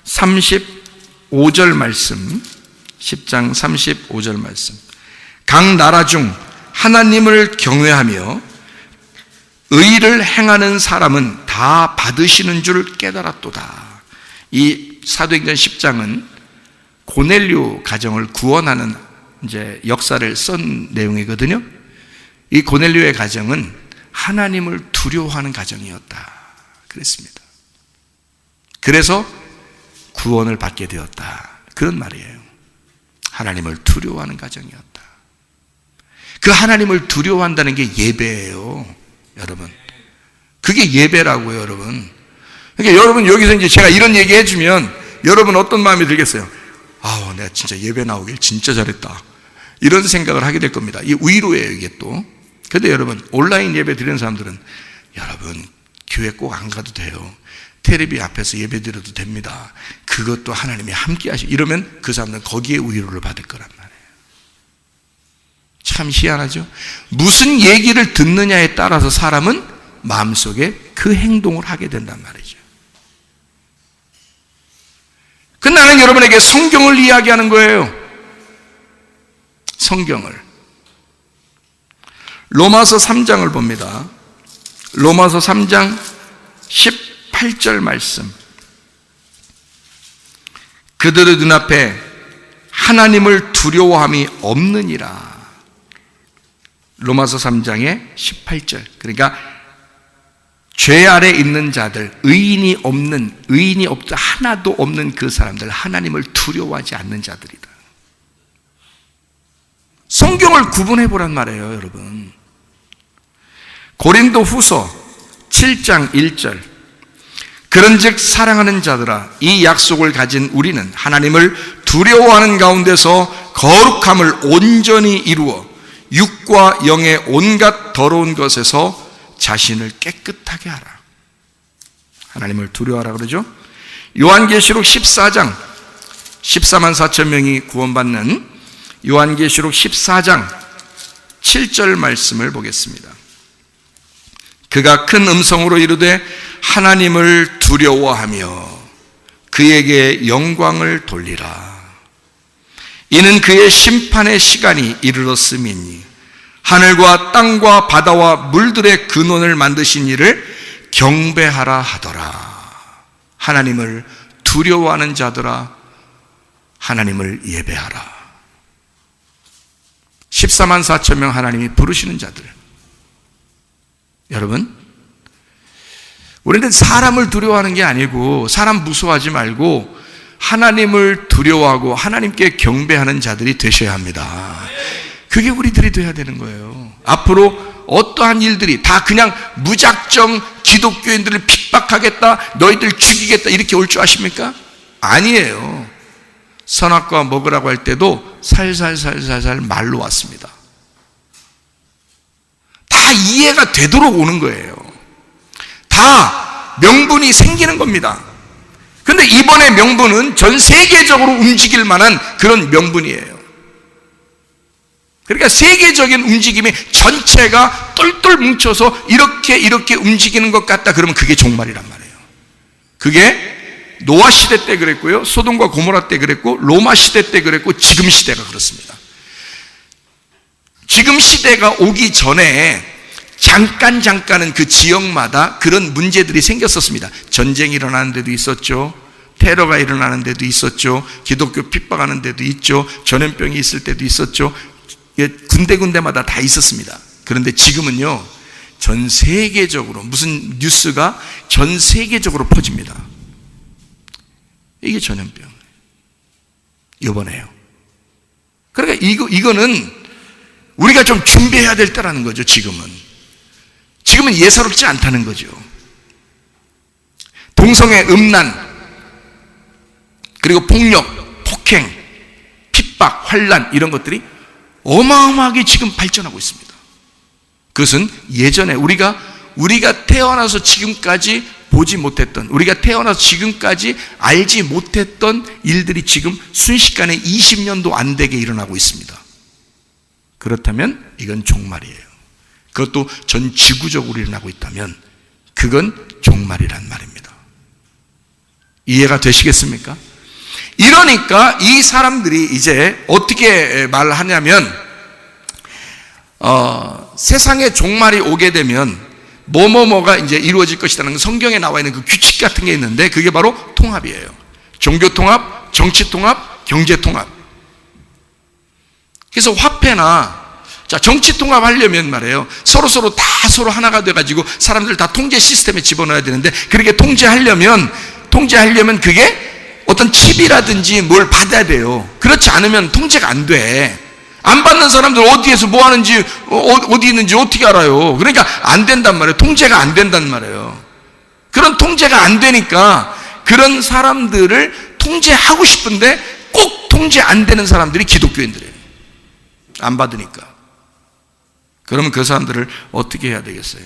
35절 말씀. 10장 35절 말씀. 각 나라 중 하나님을 경외하며 의를 행하는 사람은 다 받으시는 줄 깨달았도다. 이 사도행전 10장은 고넬료 가정을 구원하는 이제 역사를 쓴 내용이거든요. 이 고넬료의 가정은 하나님을 두려워하는 가정이었다 그랬습니다. 그래서 구원을 받게 되었다 그런 말이에요. 하나님을 두려워하는 가정이었다. 그 하나님을 두려워한다는 게 예배예요, 여러분. 그게 예배라고요, 여러분. 그러니까 여러분 여기서 이제 제가 이런 얘기 해주면 여러분 어떤 마음이 들겠어요? 아, 내가 진짜 예배 나오길 진짜 잘했다, 이런 생각을 하게 될 겁니다. 이 위로예요, 이게 또. 근데 여러분 온라인 예배 드리는 사람들은 여러분 교회 꼭 안 가도 돼요. 테레비 앞에서 예배 드려도 됩니다. 그것도 하나님이 함께 이러면 그 사람들은 거기에 위로를 받을 거란 말이에요. 참 희한하죠? 무슨 얘기를 듣느냐에 따라서 사람은 마음속에 그 행동을 하게 된단 말이죠. 그 나는 여러분에게 성경을 이야기하는 거예요. 성경을. 로마서 3장을 봅니다. 로마서 3장 18절 말씀. 그들의 눈앞에 하나님을 두려워함이 없느니라. 로마서 3장의 18절. 그러니까 죄 아래 있는 자들, 의인이 없다 하나도 없는 그 사람들, 하나님을 두려워하지 않는 자들이다. 성경을 구분해 보란 말이에요, 여러분. 고린도 후서 7장 1절. 그런즉 사랑하는 자들아, 이 약속을 가진 우리는 하나님을 두려워하는 가운데서 거룩함을 온전히 이루어 육과 영의 온갖 더러운 것에서 자신을 깨끗하게 하라. 하나님을 두려워하라 그러죠. 요한계시록 14장 14만 4천 명이 구원받는 요한계시록 14장 7절 말씀을 보겠습니다. 그가 큰 음성으로 이르되 하나님을 두려워하며 그에게 영광을 돌리라. 이는 그의 심판의 시간이 이르렀음이니 하늘과 땅과 바다와 물들의 근원을 만드신 이를 경배하라 하더라. 하나님을 두려워하는 자들아, 하나님을 예배하라. 14만 4천 명 하나님이 부르시는 자들. 여러분, 우리는 사람을 두려워하는 게 아니고 사람 무서워하지 말고 하나님을 두려워하고 하나님께 경배하는 자들이 되셔야 합니다. 그게 우리들이 돼야 되는 거예요. 앞으로 어떠한 일들이 다 그냥 무작정 기독교인들을 핍박하겠다, 너희들 죽이겠다 이렇게 올 줄 아십니까? 아니에요. 선악과 먹으라고 할 때도 살살살살살 말로 왔습니다. 다 이해가 되도록 오는 거예요. 다 명분이 생기는 겁니다. 그런데 이번에 명분은 전 세계적으로 움직일 만한 그런 명분이에요. 그러니까 세계적인 움직임이 전체가 똘똘 뭉쳐서 이렇게 움직이는 것 같다 그러면 그게 종말이란 말이에요. 그게 노아 시대 때 그랬고요, 소돔과 고모라 때 그랬고, 로마 시대 때 그랬고, 지금 시대가 그렇습니다. 지금 시대가 오기 전에 잠깐은 그 지역마다 그런 문제들이 생겼었습니다. 전쟁이 일어나는 데도 있었죠. 테러가 일어나는 데도 있었죠. 기독교 핍박하는 데도 있죠. 전염병이 있을 때도 있었죠. 군데군데마다 다 있었습니다. 그런데 지금은요, 전 세계적으로 무슨 뉴스가 전 세계적으로 퍼집니다. 이게 전염병. 이번에요. 그러니까 이거는 우리가 좀 준비해야 될 때라는 거죠, 지금은. 지금은 예사롭지 않다는 거죠. 동성애 음란, 그리고 폭력, 폭행, 핍박, 환난 이런 것들이 어마어마하게 지금 발전하고 있습니다. 그것은 예전에 우리가 태어나서 지금까지 보지 못했던, 우리가 태어나서 지금까지 알지 못했던 일들이 지금 순식간에 20년도 안 되게 일어나고 있습니다. 그렇다면 이건 종말이에요. 그것도 전 지구적으로 일어나고 있다면 그건 종말이란 말입니다. 이해가 되시겠습니까? 이러니까 이 사람들이 이제 어떻게 말을 하냐면 세상에 종말이 오게 되면 뭐가 이제 이루어질 것이라는 성경에 나와 있는 그 규칙 같은 게 있는데 그게 바로 통합이에요. 종교 통합, 정치 통합, 경제 통합. 그래서 화폐나 정치 통합하려면 말이에요, 서로 다 서로 하나가 돼가지고 사람들 다 통제 시스템에 집어넣어야 되는데, 그렇게 통제하려면 그게 어떤 칩이라든지 뭘 받아야 돼요. 그렇지 않으면 통제가 안 돼. 안 받는 사람들 어디에서 뭐 하는지, 어디 있는지 어떻게 알아요? 그러니까 안 된단 말이에요. 통제가 안 된단 말이에요. 그런 통제가 안 되니까 그런 사람들을 통제하고 싶은데 꼭 통제 안 되는 사람들이 기독교인들이에요. 안 받으니까. 그러면 그 사람들을 어떻게 해야 되겠어요?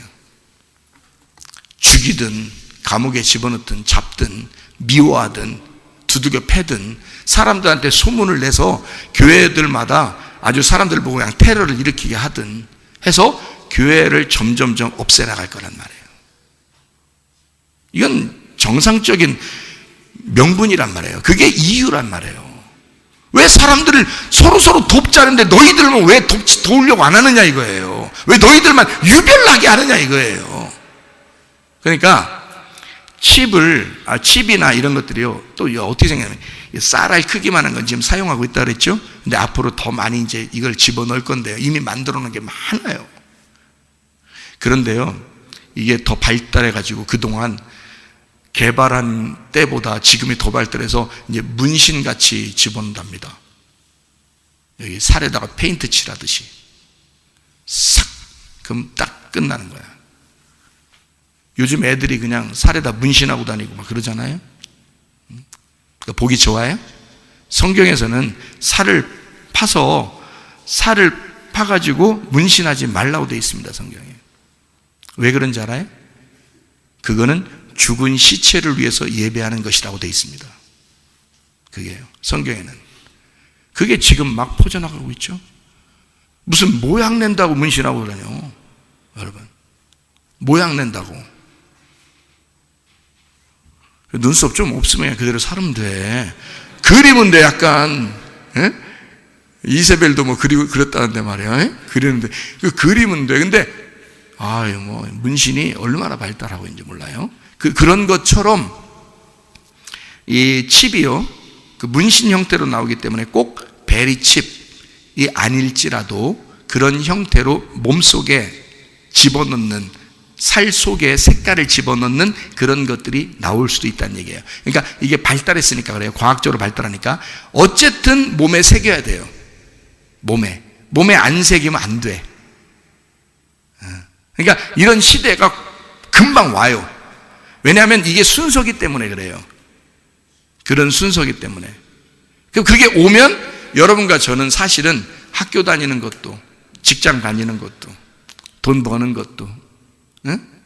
죽이든 감옥에 집어넣든 잡든 미워하든 두들겨 패든 사람들한테 소문을 내서 교회들마다 아주 사람들 보고 그냥 테러를 일으키게 하든 해서 교회를 점점점 없애나갈 거란 말이에요. 이건 정상적인 명분이란 말이에요. 그게 이유란 말이에요. 왜 사람들을 서로 돕자는데 너희들만 왜 도우려고 안 하느냐 이거예요. 왜 너희들만 유별나게 하느냐 이거예요. 그러니까 칩이나 이런 것들이요, 또 어떻게 생각하면 쌀알 크기만한 건 지금 사용하고 있다 그랬죠. 근데 앞으로 더 많이 이제 이걸 집어넣을 건데요, 이미 만들어 놓은 게 많아요. 그런데요, 이게 더 발달해 가지고 그동안 개발한 때보다 지금이 더 발달해서 이제 문신같이 집어넣는답니다. 여기 살에다가 페인트 칠하듯이 싹, 그럼 딱 끝나는 거야. 요즘 애들이 그냥 살에다 문신하고 다니고 막 그러잖아요. 그러니까 보기 좋아요? 성경에서는 살을 파가지고 문신하지 말라고 되어 있습니다, 성경에. 왜 그런지 알아요? 그거는 죽은 시체를 위해서 예배하는 것이라고 되어 있습니다. 그게요, 성경에는. 그게 지금 막 퍼져나가고 있죠. 무슨 모양 낸다고 문신하고 그러냐요, 여러분. 모양 낸다고. 눈썹 좀 없으면 그대로 살면 돼. 그리면 돼, 약간. 에? 이세벨도 뭐 그렸다는데 말이야. 에? 그리는데 그리면 돼. 근데 문신이 얼마나 발달하고 있는지 몰라요. 그런 것처럼 이 칩이요, 그 문신 형태로 나오기 때문에 꼭 베리칩이 아닐지라도 그런 형태로 몸속에 집어넣는, 살 속에 색깔을 집어넣는 그런 것들이 나올 수도 있다는 얘기예요. 그러니까 이게 발달했으니까 그래요. 과학적으로 발달하니까 어쨌든 몸에 새겨야 돼요. 몸에 안 새기면 안 돼. 그러니까 이런 시대가 금방 와요. 왜냐하면 이게 순서기 때문에 그래요. 그런 순서기 때문에. 그게 오면 여러분과 저는 사실은 학교 다니는 것도, 직장 다니는 것도, 돈 버는 것도,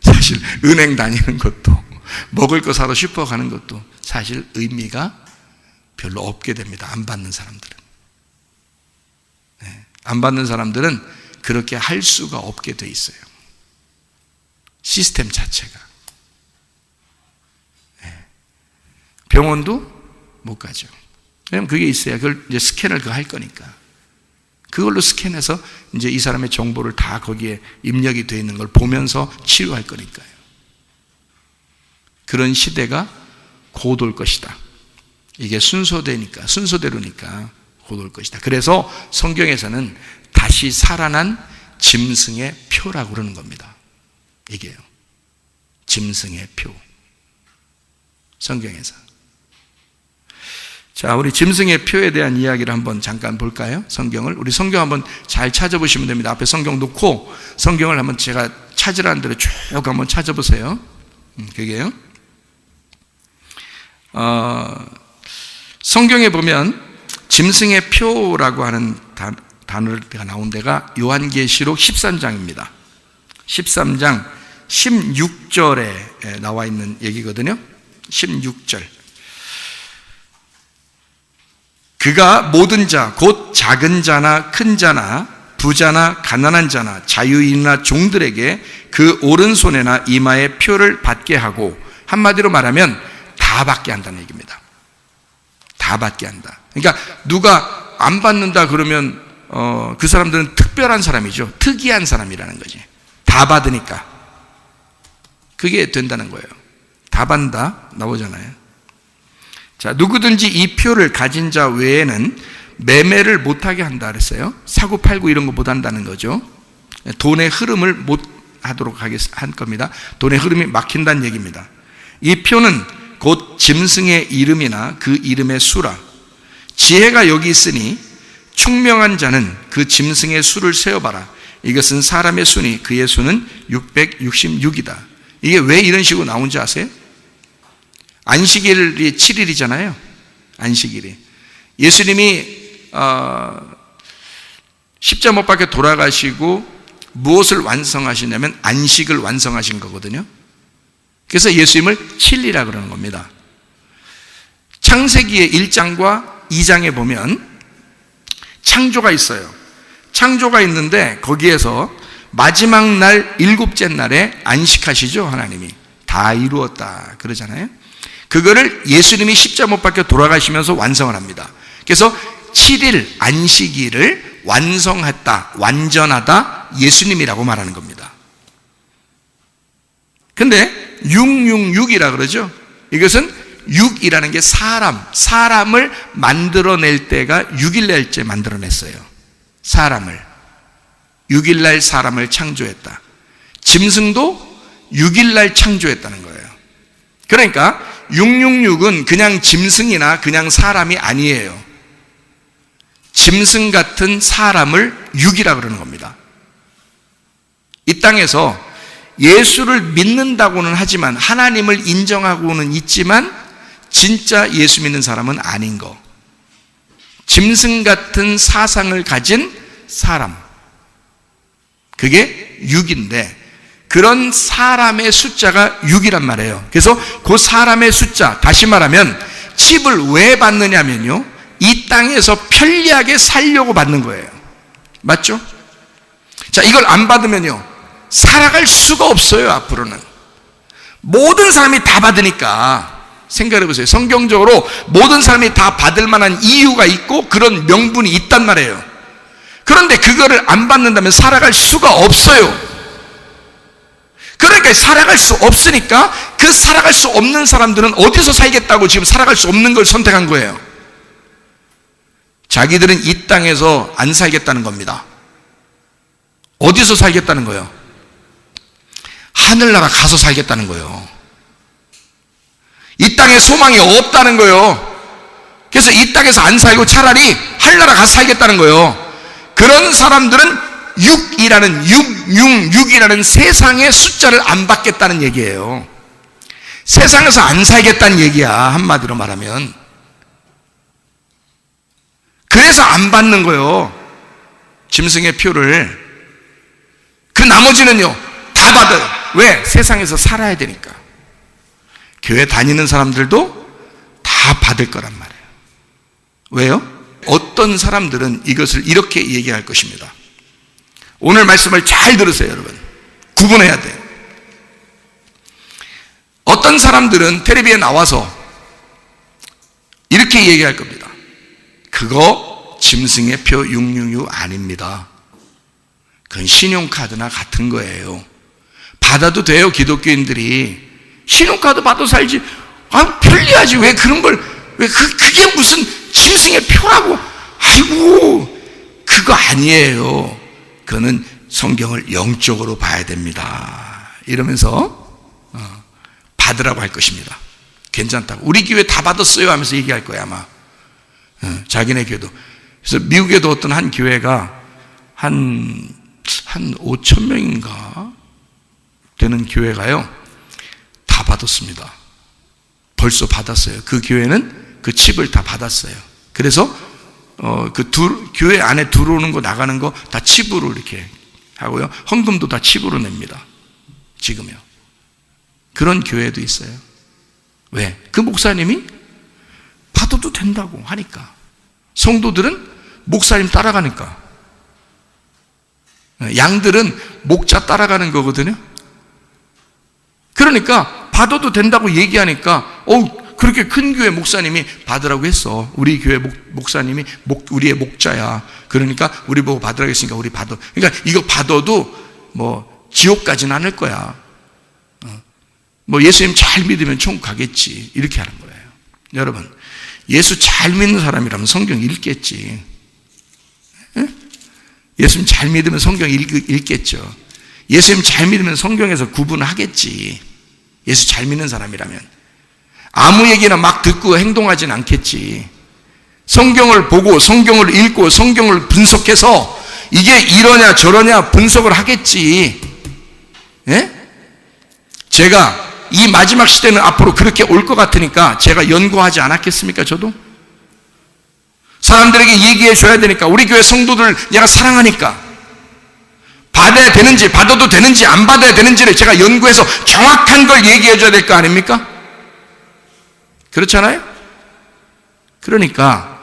사실 은행 다니는 것도, 먹을 거 사러 슈퍼 가는 것도 사실 의미가 별로 없게 됩니다. 안 받는 사람들은. 안 받는 사람들은 그렇게 할 수가 없게 돼 있어요. 시스템 자체가. 병원도 못 가죠. 왜냐면 그게 있어야 그걸 이제 스캔을 할 거니까. 그걸로 스캔해서 이제 이 사람의 정보를 다 거기에 입력이 되어 있는 걸 보면서 치료할 거니까요. 그런 시대가 곧 올 것이다. 이게 순서대로니까 곧 올 것이다. 그래서 성경에서는 다시 살아난 짐승의 표라고 그러는 겁니다. 이게요. 짐승의 표. 성경에서. 자, 우리 짐승의 표에 대한 이야기를 한번 잠깐 볼까요? 성경을. 우리 성경 한번 잘 찾아보시면 됩니다. 앞에 성경 놓고 성경을 한번 제가 찾으라는 대로 쭉 한번 찾아보세요. 그게요. 성경에 보면 짐승의 표라고 하는 단어가 나온 데가 요한계시록 13장입니다. 13장 16절에 나와 있는 얘기거든요. 16절. 그가 모든 자, 곧 작은 자나 큰 자나 부자나 가난한 자나 자유인이나 종들에게 그 오른손에나 이마에 표를 받게 하고, 한마디로 말하면 다 받게 한다는 얘기입니다. 다 받게 한다. 그러니까 누가 안 받는다 그러면 그 사람들은 특별한 사람이죠. 특이한 사람이라는 거지. 다 받으니까 그게 된다는 거예요. 다 받는다 나오잖아요. 자, 누구든지 이 표를 가진 자 외에는 매매를 못하게 한다 그랬어요. 사고 팔고 이런 거 못한다는 거죠. 돈의 흐름을 못 하도록 한 겁니다. 돈의 흐름이 막힌다는 얘기입니다. 이 표는 곧 짐승의 이름이나 그 이름의 수라. 지혜가 여기 있으니 총명한 자는 그 짐승의 수를 세어봐라. 이것은 사람의 수니 그의 수는 666이다. 이게 왜 이런 식으로 나온지 아세요? 안식일이 7일이잖아요. 안식일이. 예수님이 십자가 못 박혀 돌아가시고 무엇을 완성하시냐면 안식을 완성하신 거거든요. 그래서 예수님을 7일이라 그러는 겁니다. 창세기의 1장과 2장에 보면 창조가 있어요. 창조가 있는데 거기에서 마지막 날 7째 날에 안식하시죠. 하나님이 다 이루었다 그러잖아요. 그거를 예수님이 십자가 못 박혀 돌아가시면서 완성을 합니다. 그래서 7일 안식일을 완성했다, 완전하다, 예수님이라고 말하는 겁니다. 근데 666이라 그러죠. 이것은 6이라는 게 사람을 만들어낼 때가 6일날째 만들어냈어요. 사람을 6일날 사람을 창조했다. 짐승도 6일날 창조했다는 거예요. 그러니까 666은 그냥 짐승이나 그냥 사람이 아니에요. 짐승 같은 사람을 6이라 그러는 겁니다. 이 땅에서 예수를 믿는다고는 하지만 하나님을 인정하고는 있지만 진짜 예수 믿는 사람은 아닌 거. 짐승 같은 사상을 가진 사람. 그게 6인데 그런 사람의 숫자가 6이란 말이에요. 그래서 그 사람의 숫자, 다시 말하면 칩을 왜 받느냐면요, 이 땅에서 편리하게 살려고 받는 거예요. 맞죠? 자, 이걸 안 받으면요 살아갈 수가 없어요. 앞으로는 모든 사람이 다 받으니까 생각해 보세요. 성경적으로 모든 사람이 다 받을 만한 이유가 있고 그런 명분이 있단 말이에요. 그런데 그거를 안 받는다면 살아갈 수가 없어요. 그러니까 살아갈 수 없으니까 그 살아갈 수 없는 사람들은 어디서 살겠다고 지금 살아갈 수 없는 걸 선택한 거예요. 자기들은 이 땅에서 안 살겠다는 겁니다. 어디서 살겠다는 거예요? 하늘나라 가서 살겠다는 거예요. 이 땅에 소망이 없다는 거예요. 그래서 이 땅에서 안 살고 차라리 하늘나라 가서 살겠다는 거예요. 그런 사람들은 6이라는 세상의 숫자를 안 받겠다는 얘기예요. 세상에서 안 살겠다는 얘기야, 한마디로 말하면. 그래서 안 받는 거예요, 짐승의 표를. 그 나머지는요 다 받아요. 왜? 세상에서 살아야 되니까. 교회 다니는 사람들도 다 받을 거란 말이에요. 왜요? 어떤 사람들은 이것을 이렇게 얘기할 것입니다. 오늘 말씀을 잘 들으세요, 여러분. 구분해야 돼요. 어떤 사람들은 텔레비에 나와서 이렇게 얘기할 겁니다. 그거 짐승의 표 666 아닙니다. 그건 신용카드나 같은 거예요. 받아도 돼요, 기독교인들이. 신용카드 받아도 살지. 편리하지. 왜 그런 걸, 그게 무슨 짐승의 표라고. 아이고, 그거 아니에요. 그거는 성경을 영적으로 봐야 됩니다. 이러면서 받으라고 할 것입니다. 괜찮다고. 우리 교회 다 받았어요 하면서 얘기할 거야 아마. 자기네 교회도. 그래서 미국에도 어떤 한 교회가 한 5천 명인가 되는 교회가요 다 받았습니다. 벌써 받았어요. 그 교회는 그 칩을 다 받았어요. 그래서 교회 안에 들어오는 거 나가는 거 다 칩으로 이렇게 하고요. 헌금도 다 칩으로 냅니다. 지금요. 그런 교회도 있어요. 왜? 그 목사님이 받아도 된다고 하니까. 성도들은 목사님 따라가니까. 양들은 목자 따라가는 거거든요. 그러니까 받아도 된다고 얘기하니까 그렇게 큰 교회 목사님이 받으라고 했어. 우리 교회 목사님이 우리의 목자야. 그러니까 우리 보고 받으라고 했으니까 우리 받아. 그러니까 이거 받아도 뭐 지옥 가진 않을 거야. 뭐 예수님 잘 믿으면 천국 가겠지. 이렇게 하는 거예요. 여러분, 예수 잘 믿는 사람이라면 성경 읽겠지. 예수님 잘 믿으면 성경 읽겠죠. 예수님 잘 믿으면 성경에서 구분하겠지. 예수 잘 믿는 사람이라면. 아무 얘기나 막 듣고 행동하진 않겠지. 성경을 보고 성경을 읽고 성경을 분석해서 이게 이러냐 저러냐 분석을 하겠지. 예? 제가 이 마지막 시대는 앞으로 그렇게 올 것 같으니까 제가 연구하지 않았겠습니까? 저도 사람들에게 얘기해 줘야 되니까, 우리 교회 성도들 내가 사랑하니까 받아야 되는지 받아도 되는지 안 받아야 되는지를 제가 연구해서 정확한 걸 얘기해 줘야 될 거 아닙니까? 그렇잖아요? 그러니까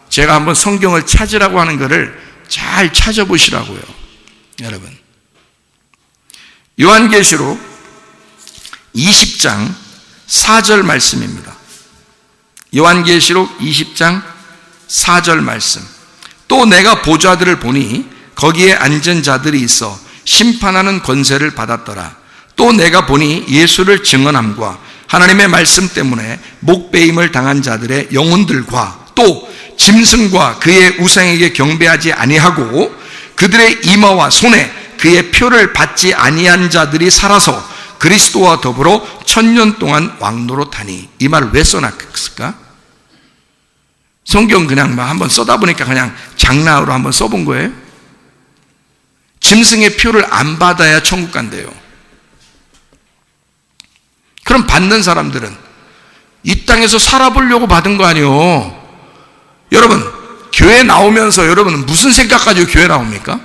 제가 한번 성경을 찾으라고 하는 것을 잘 찾아보시라고요. 여러분, 요한계시록 20장 4절 말씀입니다. 요한계시록 20장 4절 말씀. 또 내가 보좌들을 보니 거기에 앉은 자들이 있어 심판하는 권세를 받았더라. 또 내가 보니 예수를 증언함과 하나님의 말씀 때문에 목베임을 당한 자들의 영혼들과 또 짐승과 그의 우상에게 경배하지 아니하고 그들의 이마와 손에 그의 표를 받지 아니한 자들이 살아서 그리스도와 더불어 1000년 동안 왕노릇하니. 이 말을 왜 써놨을까? 성경 그냥 막 한번 써다 보니까 그냥 장난으로 한번 써본 거예요. 짐승의 표를 안 받아야 천국 간대요. 그럼 받는 사람들은 이 땅에서 살아보려고 받은 거 아니에요. 여러분, 교회 나오면서 여러분은 무슨 생각 가지고 교회 나옵니까?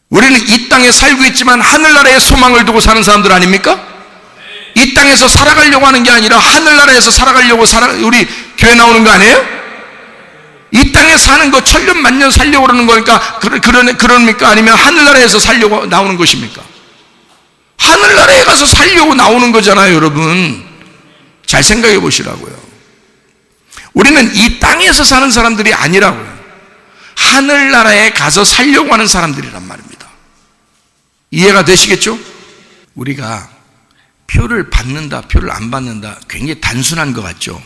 우리는 이 땅에 살고 있지만 하늘나라의 소망을 두고 사는 사람들 아닙니까? 이 땅에서 살아가려고 하는 게 아니라 하늘나라에서 살아가려고 우리 교회 나오는 거 아니에요? 이 땅에 사는 거 천년 만년 살려고 그러는 거니까 그럽니까? 아니면 하늘나라에서 살려고 나오는 것입니까? 하늘나라에 가서 살려고 나오는 거잖아요. 여러분, 잘 생각해 보시라고요. 우리는 이 땅에서 사는 사람들이 아니라고요. 하늘나라에 가서 살려고 하는 사람들이란 말입니다. 이해가 되시겠죠? 우리가 표를 받는다, 표를 안 받는다, 굉장히 단순한 것 같죠?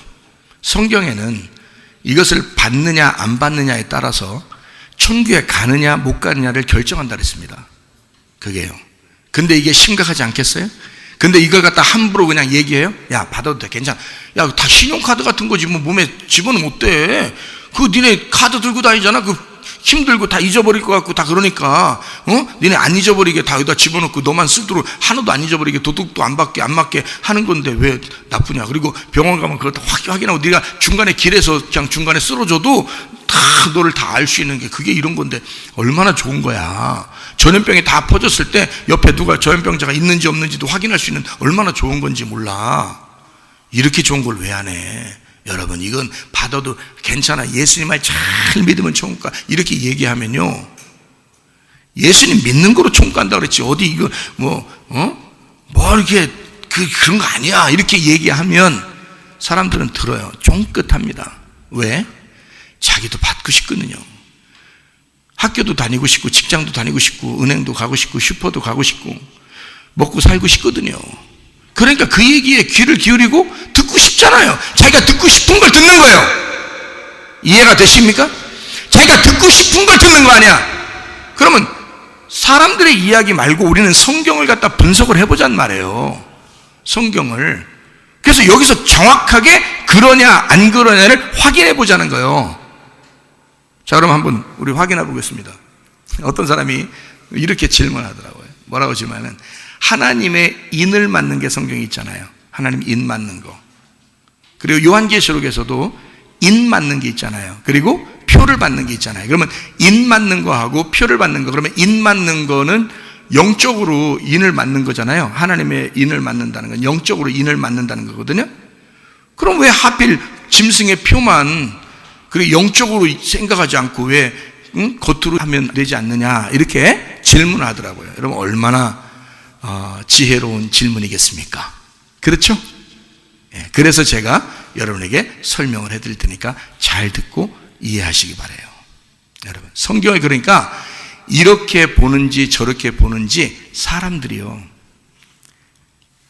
성경에는 이것을 받느냐 안 받느냐에 따라서 천국에 가느냐 못 가느냐를 결정한다 그랬습니다. 그게요. 근데 이게 심각하지 않겠어요? 근데 이걸 갖다 함부로 그냥 얘기해요? 야, 받아도 돼, 괜찮아. 야, 다 신용카드 같은 거지 뭐 몸에 집어넣으면 어때? 그 니네 카드 들고 다니잖아. 그 힘들고 다 잊어버릴 것 같고 다 그러니까 니네 안 잊어버리게 다 여기다 집어넣고 너만 쓰도록 하나도 안 잊어버리게 도둑도 안 맞게 하는 건데 왜 나쁘냐. 그리고 병원 가면 그걸 다 확인하고 네가 중간에 길에서 그냥 중간에 쓰러져도 다 너를 다 알 수 있는 게 그게 이런 건데 얼마나 좋은 거야. 전염병이 다 퍼졌을 때 옆에 누가 전염병자가 있는지 없는지도 확인할 수 있는 얼마나 좋은 건지 몰라. 이렇게 좋은 걸 왜 안 해? 여러분, 이건 받아도 괜찮아. 예수님 말 잘 믿으면 천국 가. 이렇게 얘기하면요, 예수님 믿는 거로 천국 간다 그랬지. 어디 이거 뭐 이렇게 그런 거 아니야. 이렇게 얘기하면 사람들은 들어요. 쫑긋합니다. 왜? 자기도 받고 싶거든요. 학교도 다니고 싶고 직장도 다니고 싶고 은행도 가고 싶고 슈퍼도 가고 싶고 먹고 살고 싶거든요. 그러니까 그 얘기에 귀를 기울이고 듣고 싶잖아요. 자기가 듣고 싶은 걸 듣는 거예요. 이해가 되십니까? 자기가 듣고 싶은 걸 듣는 거 아니야. 그러면 사람들의 이야기 말고 우리는 성경을 갖다 분석을 해보자는 말이에요. 성경을. 그래서 여기서 정확하게 그러냐 안 그러냐를 확인해 보자는 거예요. 자, 그럼 한번 우리 확인해 보겠습니다. 어떤 사람이 이렇게 질문하더라고요. 뭐라고 질문하면, 하나님의 인을 맞는 게 성경에 있잖아요. 하나님 인 맞는 거. 그리고 요한계시록에서도 인 맞는 게 있잖아요. 그리고 표를 받는 게 있잖아요. 그러면 인 맞는 거하고 표를 받는 거, 그러면 인 맞는 거는 영적으로 인을 맞는 거잖아요. 하나님의 인을 맞는다는 건 영적으로 인을 맞는다는 거거든요. 그럼 왜 하필 짐승의 표만 그리고 영적으로 생각하지 않고 왜 겉으로 하면 되지 않느냐, 이렇게 질문을 하더라고요. 여러분, 얼마나 지혜로운 질문이겠습니까? 그렇죠? 예, 그래서 제가 여러분에게 설명을 해드릴 테니까 잘 듣고 이해하시기 바라요. 여러분, 성경을 그러니까 이렇게 보는지 저렇게 보는지 사람들이요,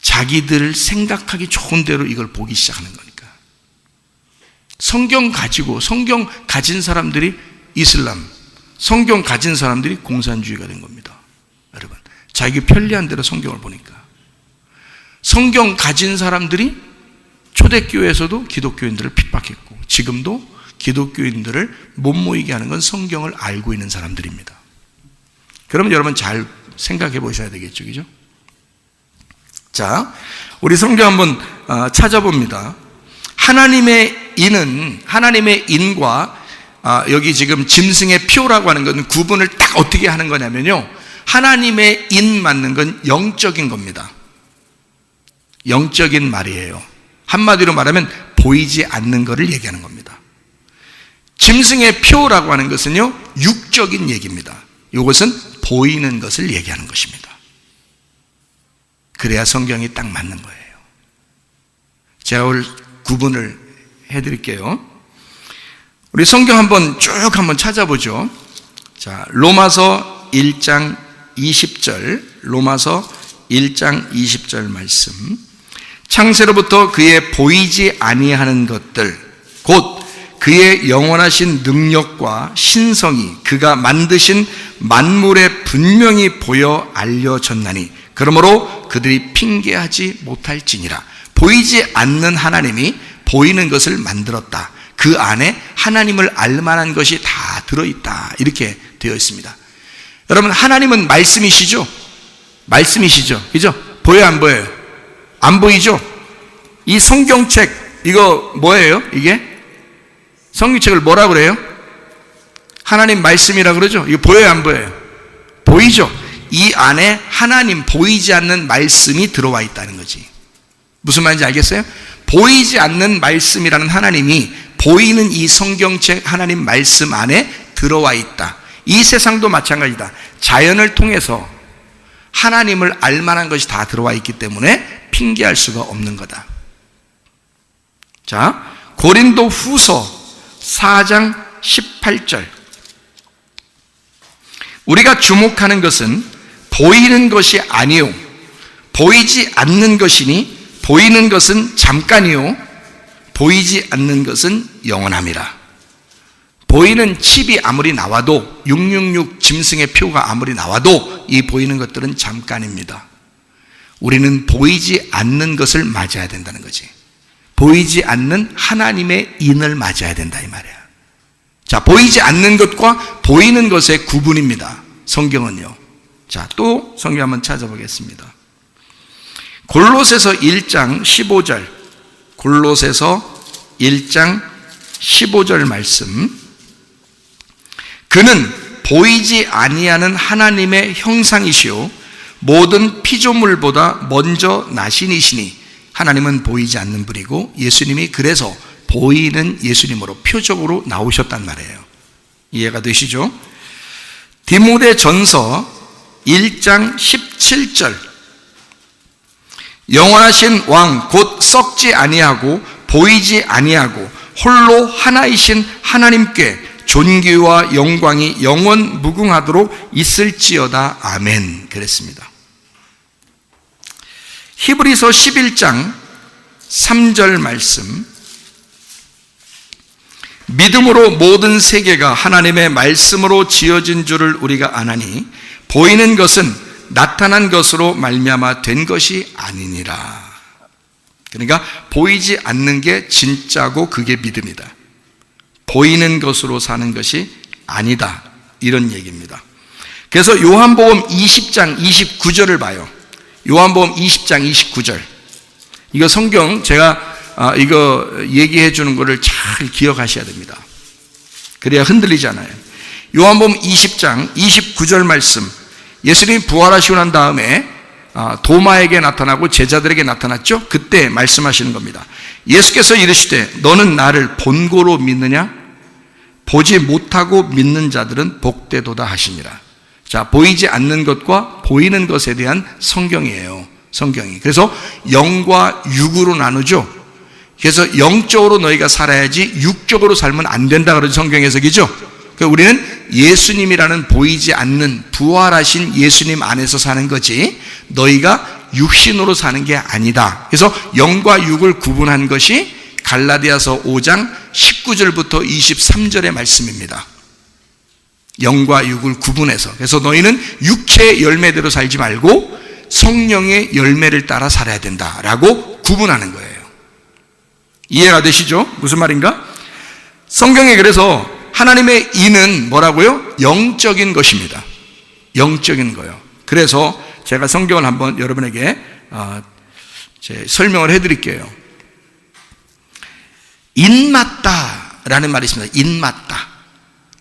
자기들 생각하기 좋은 대로 이걸 보기 시작하는 거니까. 성경 가지고 성경 가진 사람들이 이슬람, 성경 가진 사람들이 공산주의가 된 겁니다. 여러분, 자기 편리한 대로 성경을 보니까. 성경 가진 사람들이 초대교회에서도 기독교인들을 핍박했고, 지금도 기독교인들을 못 모이게 하는 건 성경을 알고 있는 사람들입니다. 그러면 여러분 잘 생각해 보셔야 되겠죠, 그죠? 자, 우리 성경 한번 찾아봅니다. 하나님의 인과 여기 지금 짐승의 표라고 하는 건 구분을 딱 어떻게 하는 거냐면요, 하나님의 인 맞는 건 영적인 겁니다. 영적인 말이에요. 한마디로 말하면 보이지 않는 것을 얘기하는 겁니다. 짐승의 표라고 하는 것은요, 육적인 얘기입니다. 이것은 보이는 것을 얘기하는 것입니다. 그래야 성경이 딱 맞는 거예요. 제가 오늘 구분을 해드릴게요. 우리 성경 한번 쭉 한번 찾아보죠. 자, 로마서 1장 20절, 로마서 1장 20절 말씀. 창세로부터 그의 보이지 아니하는 것들, 곧 그의 영원하신 능력과 신성이 그가 만드신 만물에 분명히 보여 알려졌나니 그러므로 그들이 핑계하지 못할지니라. 보이지 않는 하나님이 보이는 것을 만들었다. 그 안에 하나님을 알만한 것이 다 들어있다. 이렇게 되어 있습니다. 여러분, 하나님은 말씀이시죠? 말씀이시죠? 그죠? 보여요, 안 보여요? 안 보이죠? 이 성경책, 이거 뭐예요? 이게? 성경책을 뭐라 그래요? 하나님 말씀이라 그러죠? 이거 보여요, 안 보여요? 보이죠? 이 안에 하나님 보이지 않는 말씀이 들어와 있다는 거지. 무슨 말인지 알겠어요? 보이지 않는 말씀이라는 하나님이 보이는 이 성경책 하나님 말씀 안에 들어와 있다. 이 세상도 마찬가지다. 자연을 통해서 하나님을 알만한 것이 다 들어와 있기 때문에 핑계할 수가 없는 거다. 자, 고린도 후서 4장 18절. 우리가 주목하는 것은 보이는 것이 아니요 보이지 않는 것이니 보이는 것은 잠깐이요 보이지 않는 것은 영원함이라. 보이는 칩이 아무리 나와도 666 짐승의 표가 아무리 나와도 이 보이는 것들은 잠깐입니다. 우리는 보이지 않는 것을 맞아야 된다는 거지. 보이지 않는 하나님의 인을 맞아야 된다 이 말이야. 자, 보이지 않는 것과 보이는 것의 구분입니다. 성경은요. 자, 또 성경 한번 찾아보겠습니다. 골로새서 1장 15절, 골로새서 1장 15절 말씀. 그는 보이지 아니하는 하나님의 형상이시요 모든 피조물보다 먼저 나신이시니. 하나님은 보이지 않는 분이고 예수님이 그래서 보이는 예수님으로 표적으로 나오셨단 말이에요. 이해가 되시죠? 디모데전서 1장 17절. 영원하신 왕 곧 썩지 아니하고 보이지 아니하고 홀로 하나이신 하나님께 존귀와 영광이 영원 무궁하도록 있을지어다. 아멘. 그랬습니다. 히브리서 11장 3절 말씀. 믿음으로 모든 세계가 하나님의 말씀으로 지어진 줄을 우리가 아나니 보이는 것은 나타난 것으로 말미암아 된 것이 아니니라. 그러니까 보이지 않는 게 진짜고 그게 믿음이다. 보이는 것으로 사는 것이 아니다. 이런 얘기입니다. 그래서 요한복음 20장 29절을 봐요. 요한복음 20장 29절. 이거 성경 제가 이거 얘기해 주는 거를 잘 기억하셔야 됩니다. 그래야 흔들리지 않아요. 요한복음 20장 29절 말씀. 예수님이 부활하시고 난 다음에 도마에게 나타나고 제자들에게 나타났죠. 그때 말씀하시는 겁니다. 예수께서 이르시되 너는 나를 본고로 믿느냐? 보지 못하고 믿는 자들은 복되도다 하시니라. 자, 보이지 않는 것과 보이는 것에 대한 성경이에요. 성경이. 그래서 영과 육으로 나누죠. 그래서 영적으로 너희가 살아야지 육적으로 살면 안 된다 그러죠. 성경에서. 그죠? 그러니까 우리는 예수님이라는 보이지 않는 부활하신 예수님 안에서 사는 거지 너희가 육신으로 사는 게 아니다. 그래서 영과 육을 구분한 것이 갈라디아서 5장 19절부터 23절의 말씀입니다. 영과 육을 구분해서, 그래서 너희는 육체의 열매대로 살지 말고 성령의 열매를 따라 살아야 된다라고 구분하는 거예요. 이해가 되시죠? 무슨 말인가? 성경에 그래서 하나님의 인은 뭐라고요? 영적인 것입니다. 영적인 거요. 그래서 제가 성경을 한번 여러분에게 설명을 해드릴게요. 인맞다라는 말이 있습니다. 인맞다,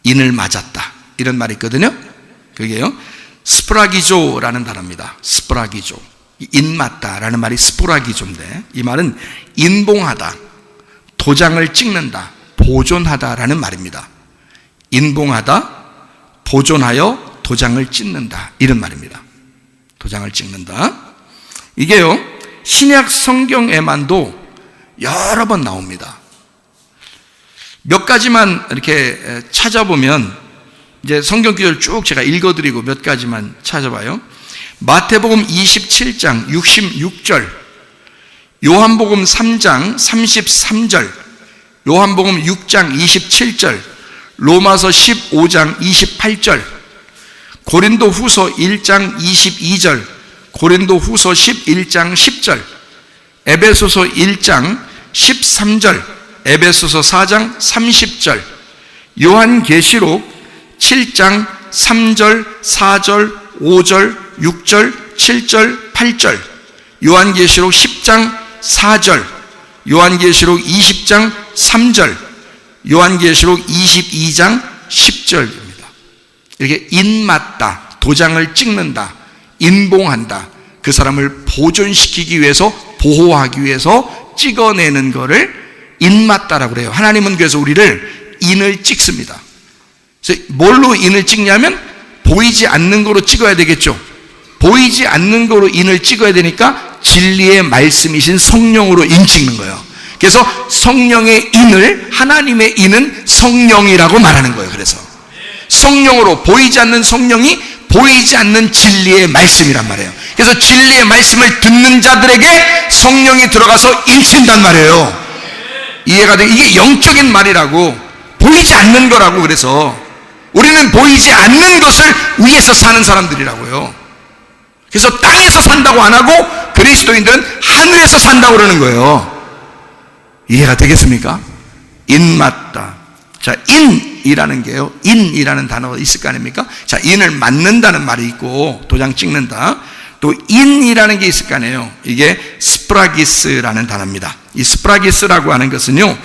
인을 맞았다, 이런 말이 있거든요. 그게요, 스프라기조라는 단어입니다. 스프라기조, 인맞다라는 말이 스프라기조인데, 이 말은 인봉하다, 도장을 찍는다, 보존하다라는 말입니다. 인봉하다, 보존하여 도장을 찍는다, 이런 말입니다. 도장을 찍는다. 이게요, 신약 성경에만도 여러 번 나옵니다. 몇 가지만 이렇게 찾아보면, 이제 성경 구절 쭉 제가 읽어드리고 몇 가지만 찾아봐요. 마태복음 27장 66절, 요한복음 3장 33절, 요한복음 6장 27절, 로마서 15장 28절, 고린도 후서 1장 22절, 고린도 후서 11장 10절, 에베소서 1장 13절, 에베소서 4장 30절, 요한계시록 7장 3절, 4절, 5절, 6절, 7절, 8절, 요한계시록 10장 4절, 요한계시록 20장 3절, 요한계시록 22장 10절입니다. 이렇게 인맞다, 도장을 찍는다, 인봉한다, 그 사람을 보존시키기 위해서, 보호하기 위해서 찍어내는 거를 인맞다라고 그래요. 하나님은 그래서 우리를 인을 찍습니다. 그래서 뭘로 인을 찍냐면 보이지 않는 거로 찍어야 되겠죠. 보이지 않는 거로 인을 찍어야 되니까 진리의 말씀이신 성령으로 인 찍는 거예요. 그래서 성령의 인을, 하나님의 인은 성령이라고 말하는 거예요. 그래서 성령으로, 보이지 않는 성령이 보이지 않는 진리의 말씀이란 말이에요. 그래서 진리의 말씀을 듣는 자들에게 성령이 들어가서 인친단 말이에요. 이해가 돼? 이게 영적인 말이라고, 보이지 않는 거라고. 그래서 우리는 보이지 않는 것을 위해서 사는 사람들이라고요. 그래서 땅에서 산다고 안 하고 그리스도인들은 하늘에서 산다고 그러는 거예요. 이해가 되겠습니까? 인맞다. 자, 인이라는 게요, 인이라는 단어가 있을 거 아닙니까? 자, 인을 맞는다는 말이 있고, 도장 찍는다. 또 인이라는 게 있을 거 아니에요. 이게 스프라기스라는 단어입니다. 이 스프라기스라고 하는 것은요,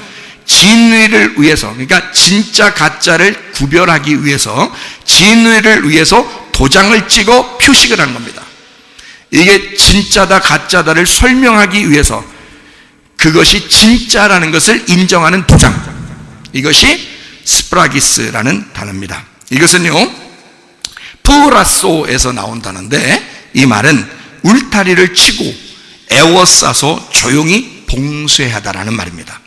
진리를 위해서, 그러니까 진짜 가짜를 구별하기 위해서, 진리를 위해서 도장을 찍어 표식을 한 겁니다. 이게 진짜다 가짜다를 설명하기 위해서, 그것이 진짜라는 것을 인정하는 도장, 이것이 스프라기스라는 단어입니다. 이것은요, 프라소에서 나온 단어인데, 이 말은 울타리를 치고 에워싸서 조용히 봉쇄하다라는 말입니다.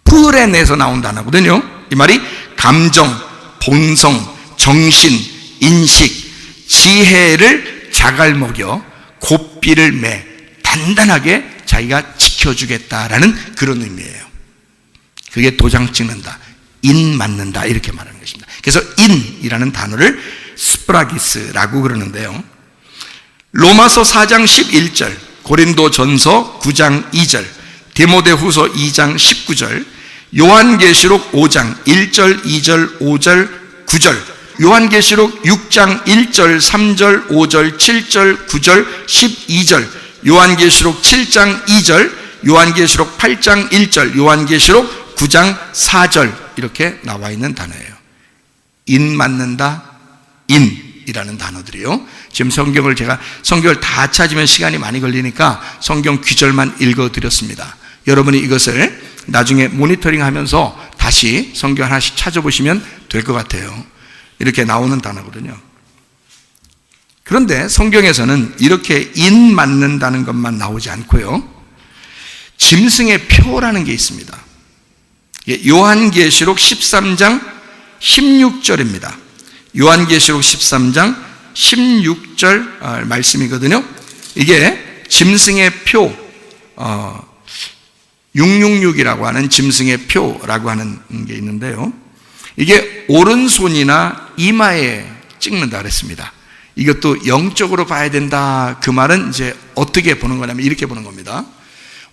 프레네에서 나온 단어거든요. 이 말이 감정, 본성, 정신, 인식, 지혜를 자갈먹여 고삐를 매 단단하게 자기가 지켜주겠다라는 그런 의미예요. 그게 도장 찍는다, 인 맞는다, 이렇게 말하는 것입니다. 그래서 인이라는 단어를 스프라기스라고 그러는데요, 로마서 4장 11절, 고린도전서 9장 2절, 디모데후서 2장 19절, 요한계시록 5장 1절, 2절, 5절, 9절, 요한계시록 6장 1절, 3절, 5절, 7절, 9절, 12절, 요한계시록 7장 2절, 요한계시록 8장 1절, 요한계시록 9장 4절, 이렇게 나와 있는 단어예요. 인 맞는다, 인이라는 단어들이요. 지금 성경을 다 찾으면 시간이 많이 걸리니까 성경 귀절만 읽어드렸습니다. 여러분이 이것을 나중에 모니터링 하면서 다시 성경 하나씩 찾아보시면 될 것 같아요. 이렇게 나오는 단어거든요. 그런데 성경에서는 이렇게 인 맞는다는 것만 나오지 않고요, 짐승의 표라는 게 있습니다. 요한계시록 13장 16절입니다. 요한계시록 13장 16절 말씀이거든요. 이게 짐승의 표, 666이라고 하는 짐승의 표라고 하는 게 있는데요. 이게 오른손이나 이마에 찍는다 그랬습니다. 이것도 영적으로 봐야 된다. 그 말은 이제 어떻게 보는 거냐면 이렇게 보는 겁니다.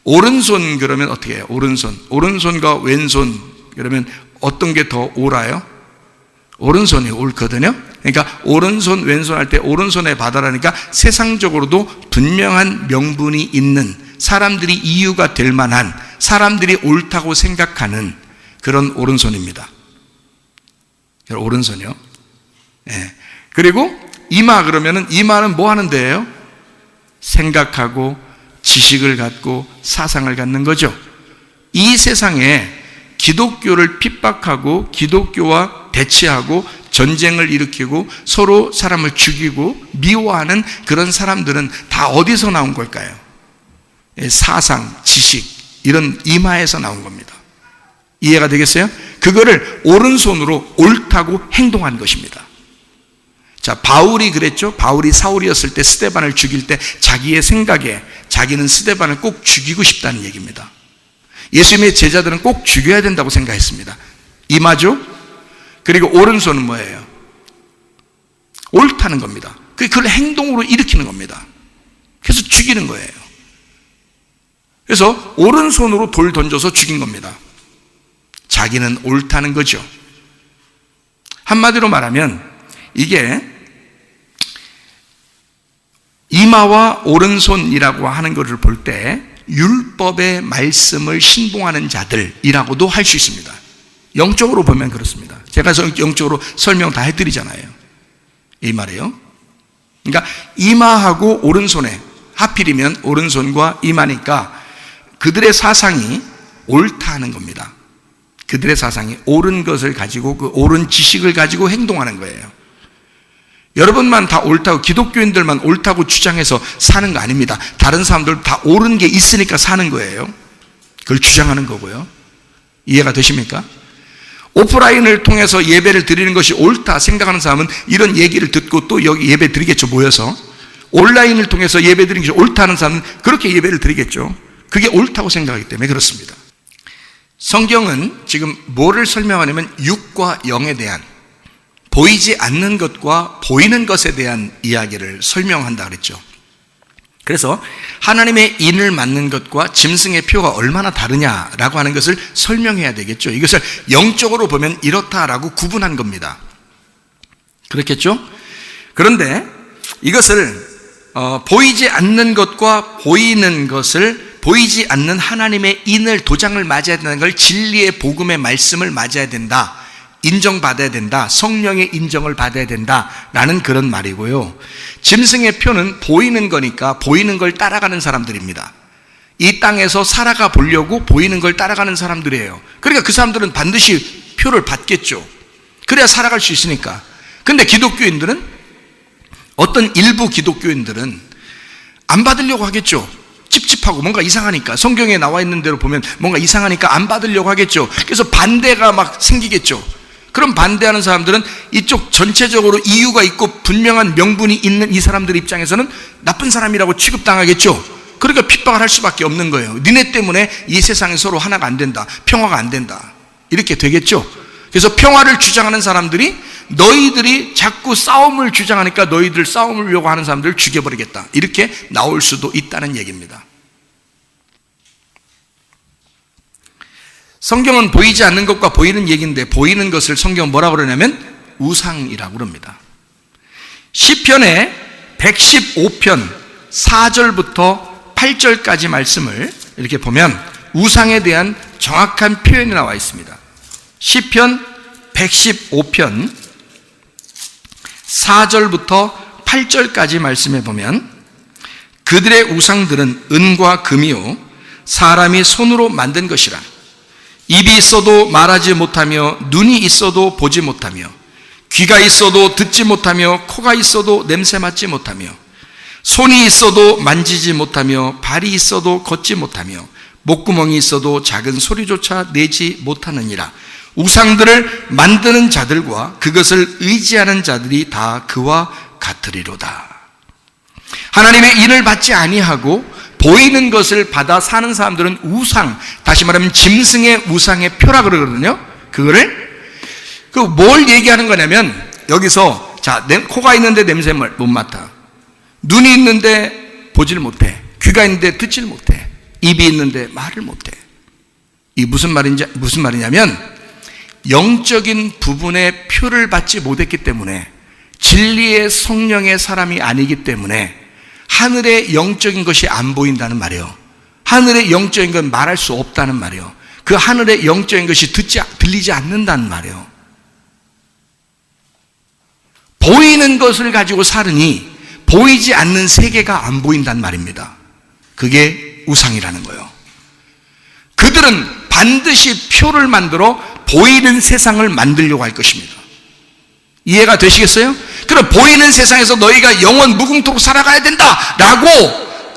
오른손 그러면 어떻게 해요? 오른손과 왼손 그러면 어떤 게 더 옳아요? 오른손이 옳거든요. 그러니까 오른손 왼손 할 때 오른손에 받아라니까 세상적으로도 분명한 명분이 있는, 사람들이 이유가 될 만한, 사람들이 옳다고 생각하는 그런 오른손입니다. 오른손이요. 네. 그리고 이마 그러면은 이마는 뭐 하는 데예요? 생각하고 지식을 갖고 사상을 갖는 거죠. 이 세상에 기독교를 핍박하고 기독교와 대치하고 전쟁을 일으키고 서로 사람을 죽이고 미워하는 그런 사람들은 다 어디서 나온 걸까요? 사상, 지식, 이런 이마에서 나온 겁니다. 이해가 되겠어요? 그거를 오른손으로 옳다고 행동한 것입니다. 자, 바울이 그랬죠. 바울이 사울이었을 때 스데반을 죽일 때 자기의 생각에 자기는 스데반을 꼭 죽이고 싶다는 얘기입니다. 예수님의 제자들은 꼭 죽여야 된다고 생각했습니다. 이마죠? 그리고 오른손은 뭐예요? 옳다는 겁니다. 그걸 행동으로 일으키는 겁니다. 그래서 죽이는 거예요. 그래서 오른손으로 돌 던져서 죽인 겁니다. 자기는 옳다는 거죠. 한마디로 말하면 이게 이마와 오른손이라고 하는 것을 볼 때 율법의 말씀을 신봉하는 자들이라고도 할 수 있습니다. 영적으로 보면 그렇습니다. 제가 영적으로 설명 다 해드리잖아요. 이 말이에요. 그러니까 이마하고 오른손에, 하필이면 오른손과 이마니까 그들의 사상이 옳다는 겁니다. 그들의 사상이 옳은 것을 가지고 그 옳은 지식을 가지고 행동하는 거예요. 여러분만 다 옳다고, 기독교인들만 옳다고 주장해서 사는 거 아닙니다. 다른 사람들 다 옳은 게 있으니까 사는 거예요. 그걸 주장하는 거고요. 이해가 되십니까? 오프라인을 통해서 예배를 드리는 것이 옳다 생각하는 사람은 이런 얘기를 듣고 또 여기 예배 드리겠죠, 모여서. 온라인을 통해서 예배 드리는 것이 옳다 하는 사람은 그렇게 예배를 드리겠죠. 그게 옳다고 생각하기 때문에 그렇습니다. 성경은 지금 뭐를 설명하냐면 육과 영에 대한, 보이지 않는 것과 보이는 것에 대한 이야기를 설명한다 그랬죠. 그래서 하나님의 인을 맞는 것과 짐승의 표가 얼마나 다르냐라고 하는 것을 설명해야 되겠죠. 이것을 영적으로 보면 이렇다라고 구분한 겁니다. 그렇겠죠? 그런데 이것을 보이지 않는 것과 보이는 것을, 보이지 않는 하나님의 인을, 도장을 맞아야 된다는 걸, 진리의 복음의 말씀을 맞아야 된다, 인정받아야 된다, 성령의 인정을 받아야 된다라는 그런 말이고요. 짐승의 표는 보이는 거니까 보이는 걸 따라가는 사람들입니다. 이 땅에서 살아가 보려고 보이는 걸 따라가는 사람들이에요. 그러니까 그 사람들은 반드시 표를 받겠죠. 그래야 살아갈 수 있으니까. 근데 기독교인들은, 어떤 일부 기독교인들은 안 받으려고 하겠죠. 찝찝하고 뭔가 이상하니까, 성경에 나와 있는 대로 보면 뭔가 이상하니까 안 받으려고 하겠죠. 그래서 반대가 막 생기겠죠. 그럼 반대하는 사람들은 이쪽 전체적으로 이유가 있고 분명한 명분이 있는 이 사람들 입장에서는 나쁜 사람이라고 취급당하겠죠. 그러니까 핍박을 할 수밖에 없는 거예요. 니네 때문에 이 세상이 서로 하나가 안 된다, 평화가 안 된다, 이렇게 되겠죠. 그래서 평화를 주장하는 사람들이 너희들이 자꾸 싸움을 주장하니까 너희들 싸움을 요구하는 사람들을 죽여버리겠다, 이렇게 나올 수도 있다는 얘기입니다. 성경은 보이지 않는 것과 보이는 얘기인데, 보이는 것을 성경은 뭐라고 그러냐면 우상이라고 그럽니다. 시편의 115편 4절부터 8절까지 말씀을 이렇게 보면 우상에 대한 정확한 표현이 나와 있습니다. 시편 115편 4절부터 8절까지 말씀해 보면, 그들의 우상들은 은과 금이요 사람이 손으로 만든 것이라. 입이 있어도 말하지 못하며, 눈이 있어도 보지 못하며, 귀가 있어도 듣지 못하며, 코가 있어도 냄새 맡지 못하며, 손이 있어도 만지지 못하며, 발이 있어도 걷지 못하며, 목구멍이 있어도 작은 소리조차 내지 못하느니라. 우상들을 만드는 자들과 그것을 의지하는 자들이 다 그와 같으리로다. 하나님의 인을 받지 아니하고 보이는 것을 받아 사는 사람들은 우상, 다시 말하면 짐승의 우상의 표라 그러거든요. 그거를 뭘 얘기하는 거냐면, 여기서 자, 코가 있는데 냄새를 못 맡아, 눈이 있는데 보질 못해, 귀가 있는데 듣질 못해, 입이 있는데 말을 못해. 이 무슨 말이냐면, 영적인 부분의 표를 받지 못했기 때문에, 진리의 성령의 사람이 아니기 때문에 하늘의 영적인 것이 안 보인다는 말이에요. 하늘의 영적인 건 말할 수 없다는 말이에요. 그 하늘의 영적인 것이 들리지 않는다는 말이에요. 보이는 것을 가지고 살으니 보이지 않는 세계가 안 보인단 말입니다. 그게 우상이라는 거예요. 그들은 반드시 표를 만들어 보이는 세상을 만들려고 할 것입니다. 이해가 되시겠어요? 그럼 보이는 세상에서 너희가 영원 무궁토록 살아가야 된다라고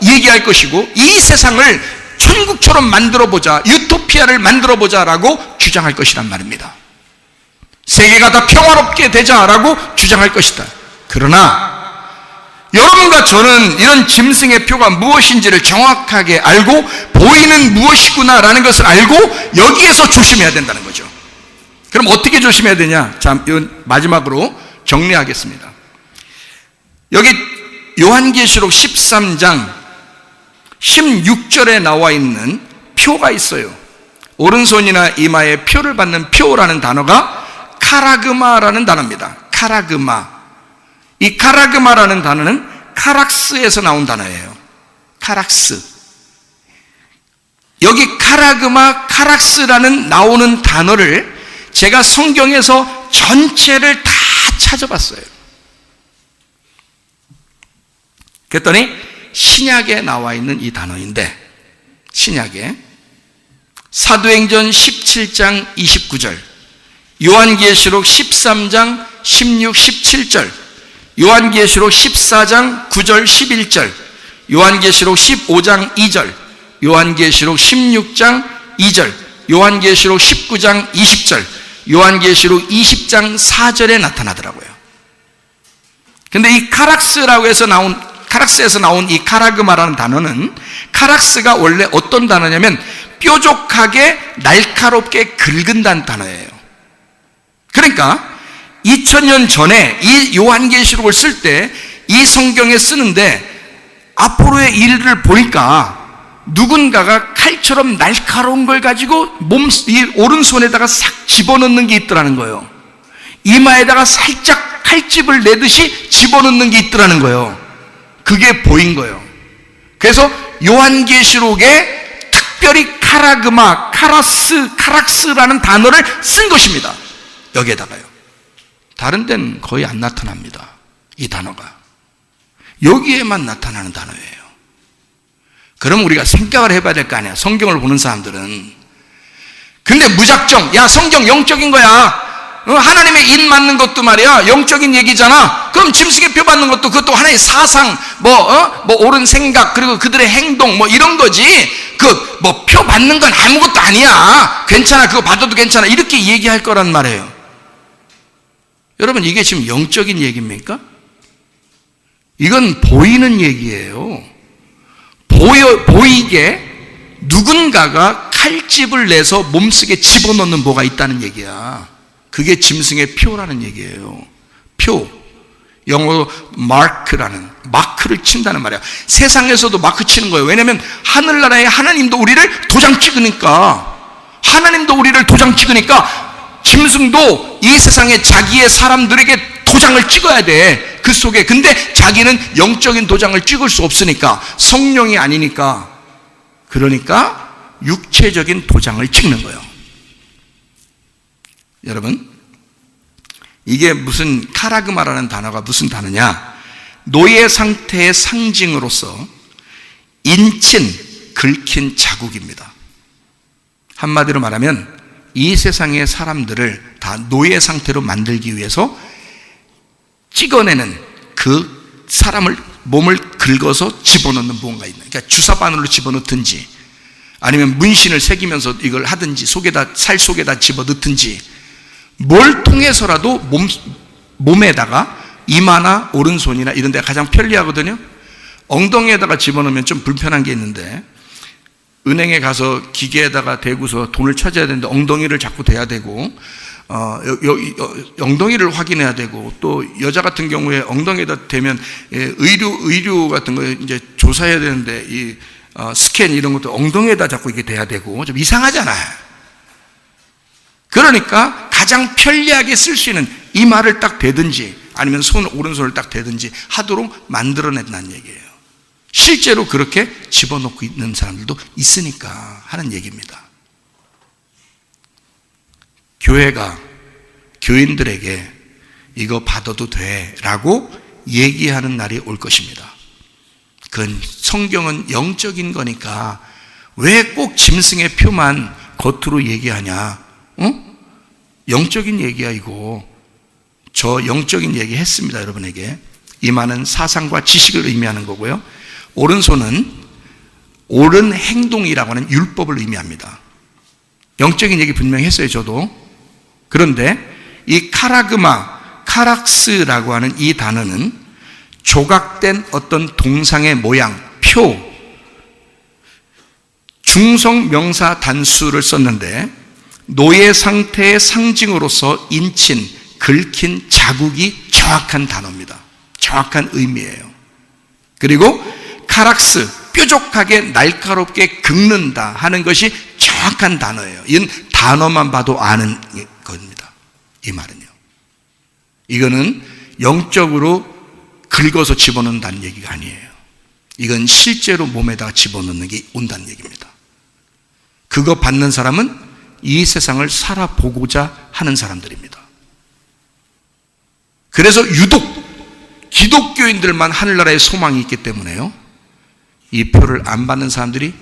얘기할 것이고, 이 세상을 천국처럼 만들어보자, 유토피아를 만들어보자라고 주장할 것이란 말입니다. 세계가 다 평화롭게 되자라고 주장할 것이다. 그러나 여러분과 저는 이런 짐승의 표가 무엇인지를 정확하게 알고 보이는 무엇이구나라는 것을 알고 여기에서 조심해야 된다는 거죠. 그럼 어떻게 조심해야 되냐? 자, 마지막으로 정리하겠습니다. 여기 요한계시록 13장 16절에 나와 있는 표가 있어요. 오른손이나 이마에 표를 받는 표라는 단어가 카라그마라는 단어입니다. 카라그마. 이 카라그마라는 단어는 카락스에서 나온 단어예요. 카락스. 여기 카라그마, 카락스라는 나오는 단어를 제가 성경에서 전체를 다 찾아봤어요. 그랬더니 신약에 나와 있는 이 단어인데, 신약에 사도행전 17장 29절, 요한계시록 13장 16, 17절, 요한계시록 14장 9절 11절, 요한계시록 15장 2절, 요한계시록 16장 2절, 요한계시록 19장 20절, 요한계시록 20장 4절에 나타나더라고요. 근데 이 카락스에서 나온 이 카라그마라는 단어는, 카락스가 원래 어떤 단어냐면 뾰족하게 날카롭게 긁은다는 단어예요. 그러니까 2000년 전에 이 요한계시록을 쓸 때 이 성경에 쓰는데 앞으로의 일을 보니까 누군가가 칼처럼 날카로운 걸 가지고 이 오른손에다가 싹 집어넣는 게 있더라는 거예요. 이마에다가 살짝 칼집을 내듯이 집어넣는 게 있더라는 거예요. 그게 보인 거예요. 그래서 요한계시록에 특별히 카라그마, 카락스라는 단어를 쓴 것입니다. 여기에다가요. 다른 데는 거의 안 나타납니다. 이 단어가. 여기에만 나타나는 단어예요. 그럼 우리가 생각을 해봐야 될 거 아니야, 성경을 보는 사람들은. 근데 무작정, 야, 성경 영적인 거야, 하나님의 인 맞는 것도 말이야 영적인 얘기잖아. 그럼 짐승의 표 받는 것도 그것도 하나의 사상, 옳은 생각, 그리고 그들의 행동, 이런 거지. 표 받는 건 아무것도 아니야, 괜찮아, 그거 받아도 괜찮아, 이렇게 얘기할 거란 말이에요. 여러분, 이게 지금 영적인 얘기입니까? 이건 보이는 얘기예요. 보이게 누군가가 칼집을 내서 몸속에 집어넣는 뭐가 있다는 얘기야. 그게 짐승의 표라는 얘기예요. 표. 영어로 마크를 친다는 말이야. 세상에서도 마크 치는 거예요. 왜냐하면 하늘나라의 하나님도 우리를 도장 찍으니까, 짐승도 이 세상에 자기의 사람들에게 도장을 찍어야 돼. 그 속에. 근데 자기는 영적인 도장을 찍을 수 없으니까, 성령이 아니니까, 그러니까 육체적인 도장을 찍는 거예요. 여러분, 이게 무슨 카라그마라는 단어가 무슨 단어냐? 노예 상태의 상징으로서 인친, 긁힌 자국입니다. 한마디로 말하면 이 세상의 사람들을 다 노예 상태로 만들기 위해서 찍어내는, 그 사람을 몸을 긁어서 집어넣는 무언가 있는, 그러니까 주사바늘로 집어넣든지 아니면 문신을 새기면서 이걸 하든지 살 속에다 집어넣든지 뭘 통해서라도 몸에다가 이마나 오른손이나 이런 데가 가장 편리하거든요. 엉덩이에다가 집어넣으면 좀 불편한 게 있는데, 은행에 가서 기계에다가 대고서 돈을 찾아야 되는데 엉덩이를 자꾸 대야 되고, 엉덩이를 확인해야 되고, 또 여자 같은 경우에 엉덩이에다 대면 의류 같은 거 이제 조사해야 되는데, 이 스캔 이런 것도 엉덩이에다 자꾸 이게 대야 되고 좀 이상하잖아요. 그러니까 가장 편리하게 쓸 수 있는 이마를 딱 대든지 아니면 오른손을 딱 대든지 하도록 만들어냈다는 얘기예요. 실제로 그렇게 집어넣고 있는 사람들도 있으니까 하는 얘기입니다. 교회가 교인들에게 이거 받아도 돼 라고 얘기하는 날이 올 것입니다. 그건 성경은 영적인 거니까 왜 꼭 짐승의 표만 겉으로 얘기하냐? 영적인 얘기야 이거. 저 영적인 얘기 했습니다, 여러분에게. 이마는 사상과 지식을 의미하는 거고요. 오른손은 옳은 행동이라고 하는 율법을 의미합니다. 영적인 얘기 분명히 했어요, 저도. 그런데 이 카락스라고 하는 이 단어는 조각된 어떤 동상의 모양, 표, 중성 명사 단수를 썼는데 노예 상태의 상징으로서 인친, 긁힌 자국이 정확한 단어입니다. 정확한 의미예요. 그리고 카락스, 뾰족하게 날카롭게 긁는다 하는 것이 정확한 단어예요. 이건 단어만 봐도 아는 겁니다. 이 말은요. 이거는 영적으로 긁어서 집어넣는다는 얘기가 아니에요. 이건 실제로 몸에다가 집어넣는 게 온다는 얘기입니다. 그거 받는 사람은 이 세상을 살아보고자 하는 사람들입니다. 그래서 유독 기독교인들만 하늘나라에 소망이 있기 때문에요, 이 표를 안 받는 사람들이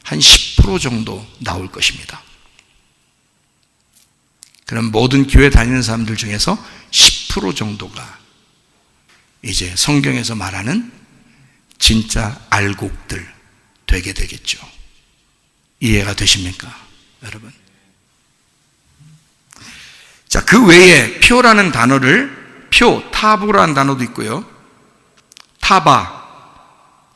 한 10% 정도 나올 것입니다. 그럼 모든 교회 다니는 사람들 중에서 10% 정도가 이제 성경에서 말하는 진짜 알곡들 되게 되겠죠. 이해가 되십니까, 여러분? 자, 그 외에 표라는 단어를 타부라는 단어도 있고요. 타바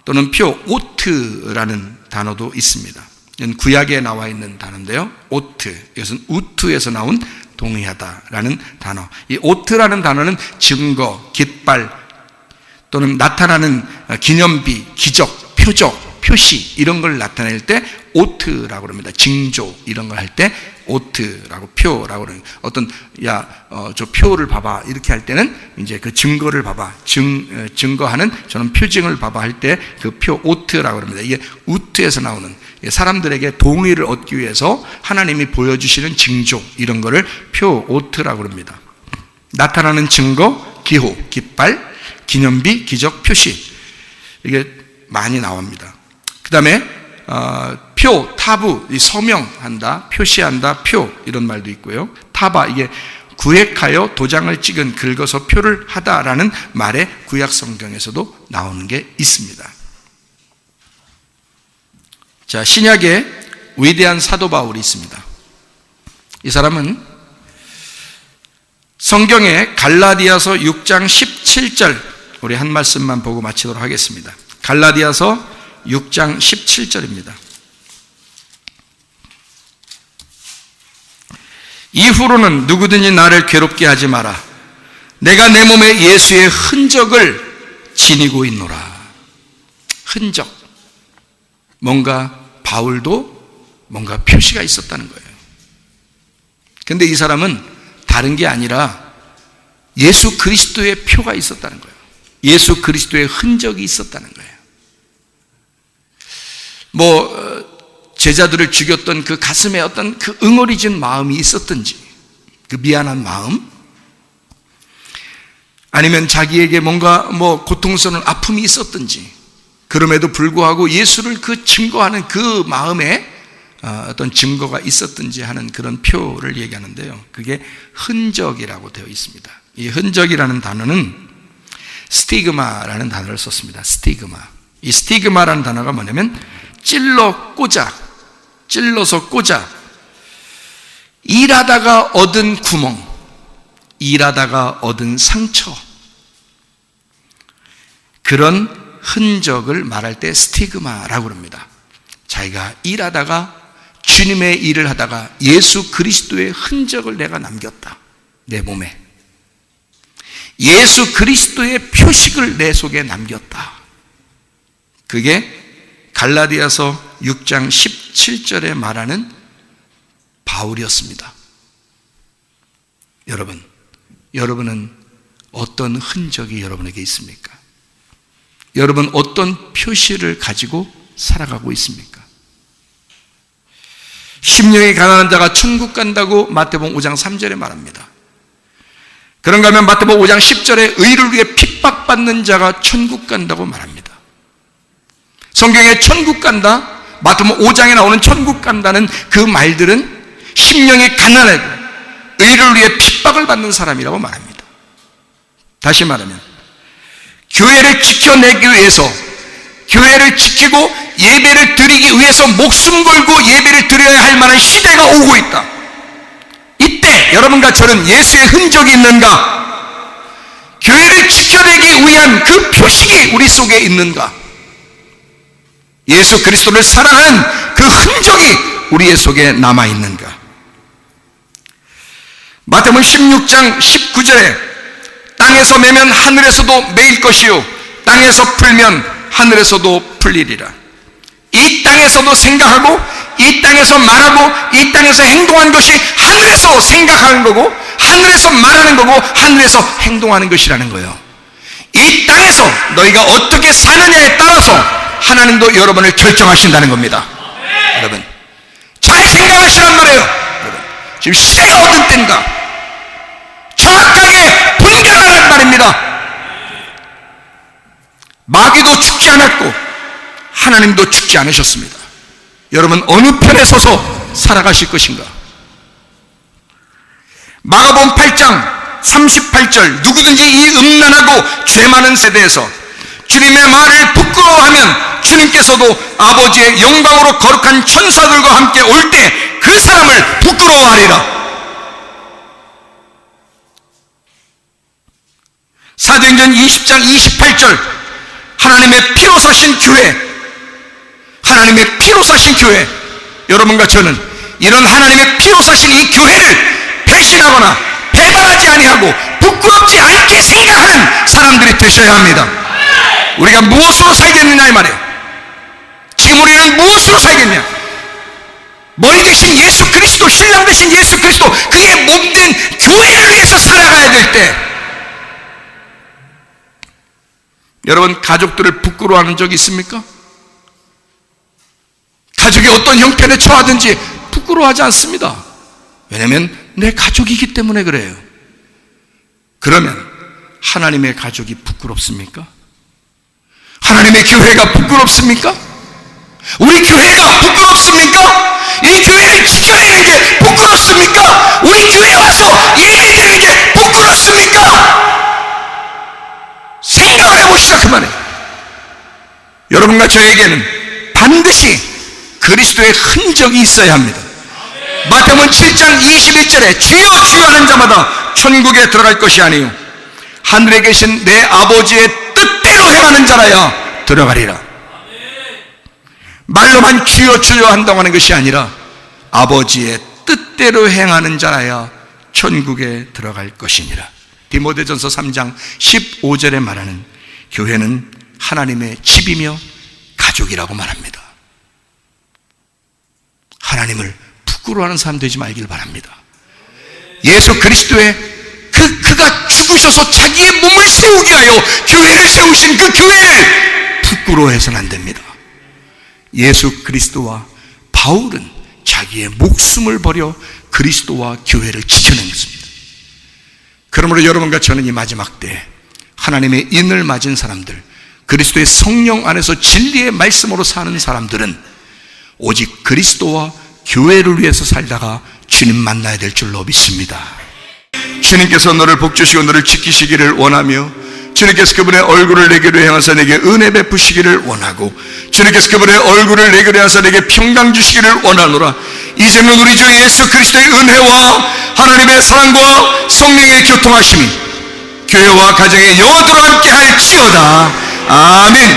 또는 오트라는 단어도 있습니다. 이건 구약에 나와 있는 단어인데요. 오트, 이것은 우트에서 나온 동의하다라는 단어. 이 오트라는 단어는 증거, 깃발 또는 나타나는 기념비, 기적, 표적, 표시 이런 걸 나타낼 때 오트라고 합니다. 징조 이런 걸 할 때 오트라고 표라고 그래요. 어떤 저 표를 봐봐 이렇게 할 때는 이제 그 증거를 봐봐, 증거하는 저는 표징을 봐봐 할 때 그 표 오트라고 합니다. 이게 우트에서 나오는 사람들에게 동의를 얻기 위해서 하나님이 보여주시는 징조 이런 거를 표 오트라고 합니다. 나타나는 증거, 기호, 깃발, 기념비, 기적, 표시 이게 많이 나옵니다. 그 다음에 타부, 서명한다, 표시한다, 표 이런 말도 있고요. 타바, 이게 구획하여 도장을 찍은, 긁어서 표를 하다라는 말에 구약 성경에서도 나오는 게 있습니다. 자, 신약에 위대한 사도 바울이 있습니다. 이 사람은 성경의 갈라디아서 6장 17절, 우리 한 말씀만 보고 마치도록 하겠습니다. 갈라디아서 6장 17절입니다. 이후로는 누구든지 나를 괴롭게 하지 마라. 내가 내 몸에 예수의 흔적을 지니고 있노라. 흔적. 뭔가 바울도 뭔가 표시가 있었다는 거예요. 그런데 이 사람은 다른 게 아니라 예수 그리스도의 표가 있었다는 거예요. 예수 그리스도의 흔적이 있었다는 거예요. 제자들을 죽였던 그 가슴에 어떤 그 응어리진 마음이 있었든지, 그 미안한 마음, 아니면 자기에게 뭔가 고통스러운 아픔이 있었든지, 그럼에도 불구하고 예수를 증거하는 그 마음에 어떤 증거가 있었든지 하는 그런 표를 얘기하는데요. 그게 흔적이라고 되어 있습니다. 이 흔적이라는 단어는 스티그마라는 단어를 썼습니다. 스티그마. 이 스티그마라는 단어가 뭐냐면 찔러서 꽂아, 일하다가 얻은 구멍, 일하다가 얻은 상처, 그런 흔적을 말할 때 스티그마라고 합니다. 자기가 일하다가 주님의 일을 하다가 예수 그리스도의 흔적을 내가 남겼다. 내 몸에. 예수 그리스도의 표식을 내 속에 남겼다. 그게 갈라디아서 6장 17절에 말하는 바울이었습니다. 여러분은 어떤 흔적이 여러분에게 있습니까? 여러분 어떤 표시를 가지고 살아가고 있습니까? 심령이 가난한 자가 천국 간다고 마태복음 5장 3절에 말합니다. 그런가 하면 마태복음 5장 10절에 의를 위해 핍박받는 자가 천국 간다고 말합니다. 성경에 천국 간다, 마태복음 5장에 나오는 천국 간다는 그 말들은 심령이 가난하고 의를 위해 핍박을 받는 사람이라고 말합니다. 다시 말하면 교회를 지켜내기 위해서, 교회를 지키고 예배를 드리기 위해서 목숨 걸고 예배를 드려야 할 만한 시대가 오고 있다. 이때 여러분과 저는 예수의 흔적이 있는가? 교회를 지켜내기 위한 그 표식이 우리 속에 있는가? 예수 그리스도를 사랑하는 그 흔적이 우리의 속에 남아있는가? 마태복음 16장 19절에 땅에서 매면 하늘에서도 매일 것이요 땅에서 풀면 하늘에서도 풀리리라. 이 땅에서도 생각하고 이 땅에서 말하고 이 땅에서 행동한 것이 하늘에서 생각하는 거고 하늘에서 말하는 거고 하늘에서 행동하는 것이라는 거예요. 이 땅에서 너희가 어떻게 사느냐에 따라서 하나님도 여러분을 결정하신다는 겁니다. 여러분 잘 생각하시란 말이에요. 여러분, 지금 시대가 어떤 때인가 정확하게 분별하란 말입니다. 마귀도 죽지 않았고 하나님도 죽지 않으셨습니다. 여러분 어느 편에 서서 살아가실 것인가? 마가복음 8장 38절 누구든지 이 음란하고 죄 많은 세대에서 주님의 말을 부끄러워하면 주님께서도 아버지의 영광으로 거룩한 천사들과 함께 올 때 그 사람을 부끄러워하리라. 사도행전 20장 28절 하나님의 피로 사신 교회, 하나님의 피로 사신 교회, 여러분과 저는 이런 하나님의 피로 사신 이 교회를 배신하거나 배반하지 아니하고 부끄럽지 않게 생각하는 사람들이 되셔야 합니다. 우리가 무엇으로 살겠느냐 이 말이에요. 지금 우리는 무엇으로 살겠냐? 머리 대신 예수 그리스도, 신랑 대신 예수 그리스도, 그의 몸된 교회를 위해서 살아가야 될 때, 여러분 가족들을 부끄러워하는 적이 있습니까? 가족이 어떤 형편에 처하든지 부끄러워하지 않습니다. 왜냐하면 내 가족이기 때문에 그래요. 그러면 하나님의 가족이 부끄럽습니까? 하나님의 교회가 부끄럽습니까? 우리 교회가 부끄럽습니까? 이 교회를 지켜내는 게 부끄럽습니까? 우리 교회 와서 예배드리는 게 부끄럽습니까? 생각을 해보시다 그 말이에요. 여러분과 저에게는 반드시 그리스도의 흔적이 있어야 합니다. 마태복음 7장 21절에 주여 주여 하는 자마다 천국에 들어갈 것이 아니요 하늘에 계신 내 아버지의 뜻대로 행하는 자라야 들어가리라. 말로만 주여 주여 한다고 하는 것이 아니라 아버지의 뜻대로 행하는 자라야 천국에 들어갈 것이니라. 디모데전서 3장 15절에 말하는 교회는 하나님의 집이며 가족이라고 말합니다. 하나님을 부끄러워하는 사람 되지 말길 바랍니다. 예수 그리스도의 그가 죽으셔서 자기의 몸을 세우게 하여 교회를 세우신 그 교회를 부끄러워해서는 안 됩니다. 예수 그리스도와 바울은 자기의 목숨을 버려 그리스도와 교회를 지켜낸 것입니다. 그러므로 여러분과 저는 이 마지막 때 하나님의 인을 맞은 사람들, 그리스도의 성령 안에서 진리의 말씀으로 사는 사람들은 오직 그리스도와 교회를 위해서 살다가 주님 만나야 될 줄로 믿습니다. 주님께서 너를 복주시고 너를 지키시기를 원하며 주님께서 그분의 얼굴을 내게로 향하사 내게 은혜 베푸시기를 원하고 주님께서 그분의 얼굴을 내게로 향하사 내게 평강 주시기를 원하노라. 이제는 우리 주 예수 그리스도의 은혜와 하나님의 사랑과 성령의 교통하심이 교회와 가정에 영원토록 함께 할지어다. 아멘.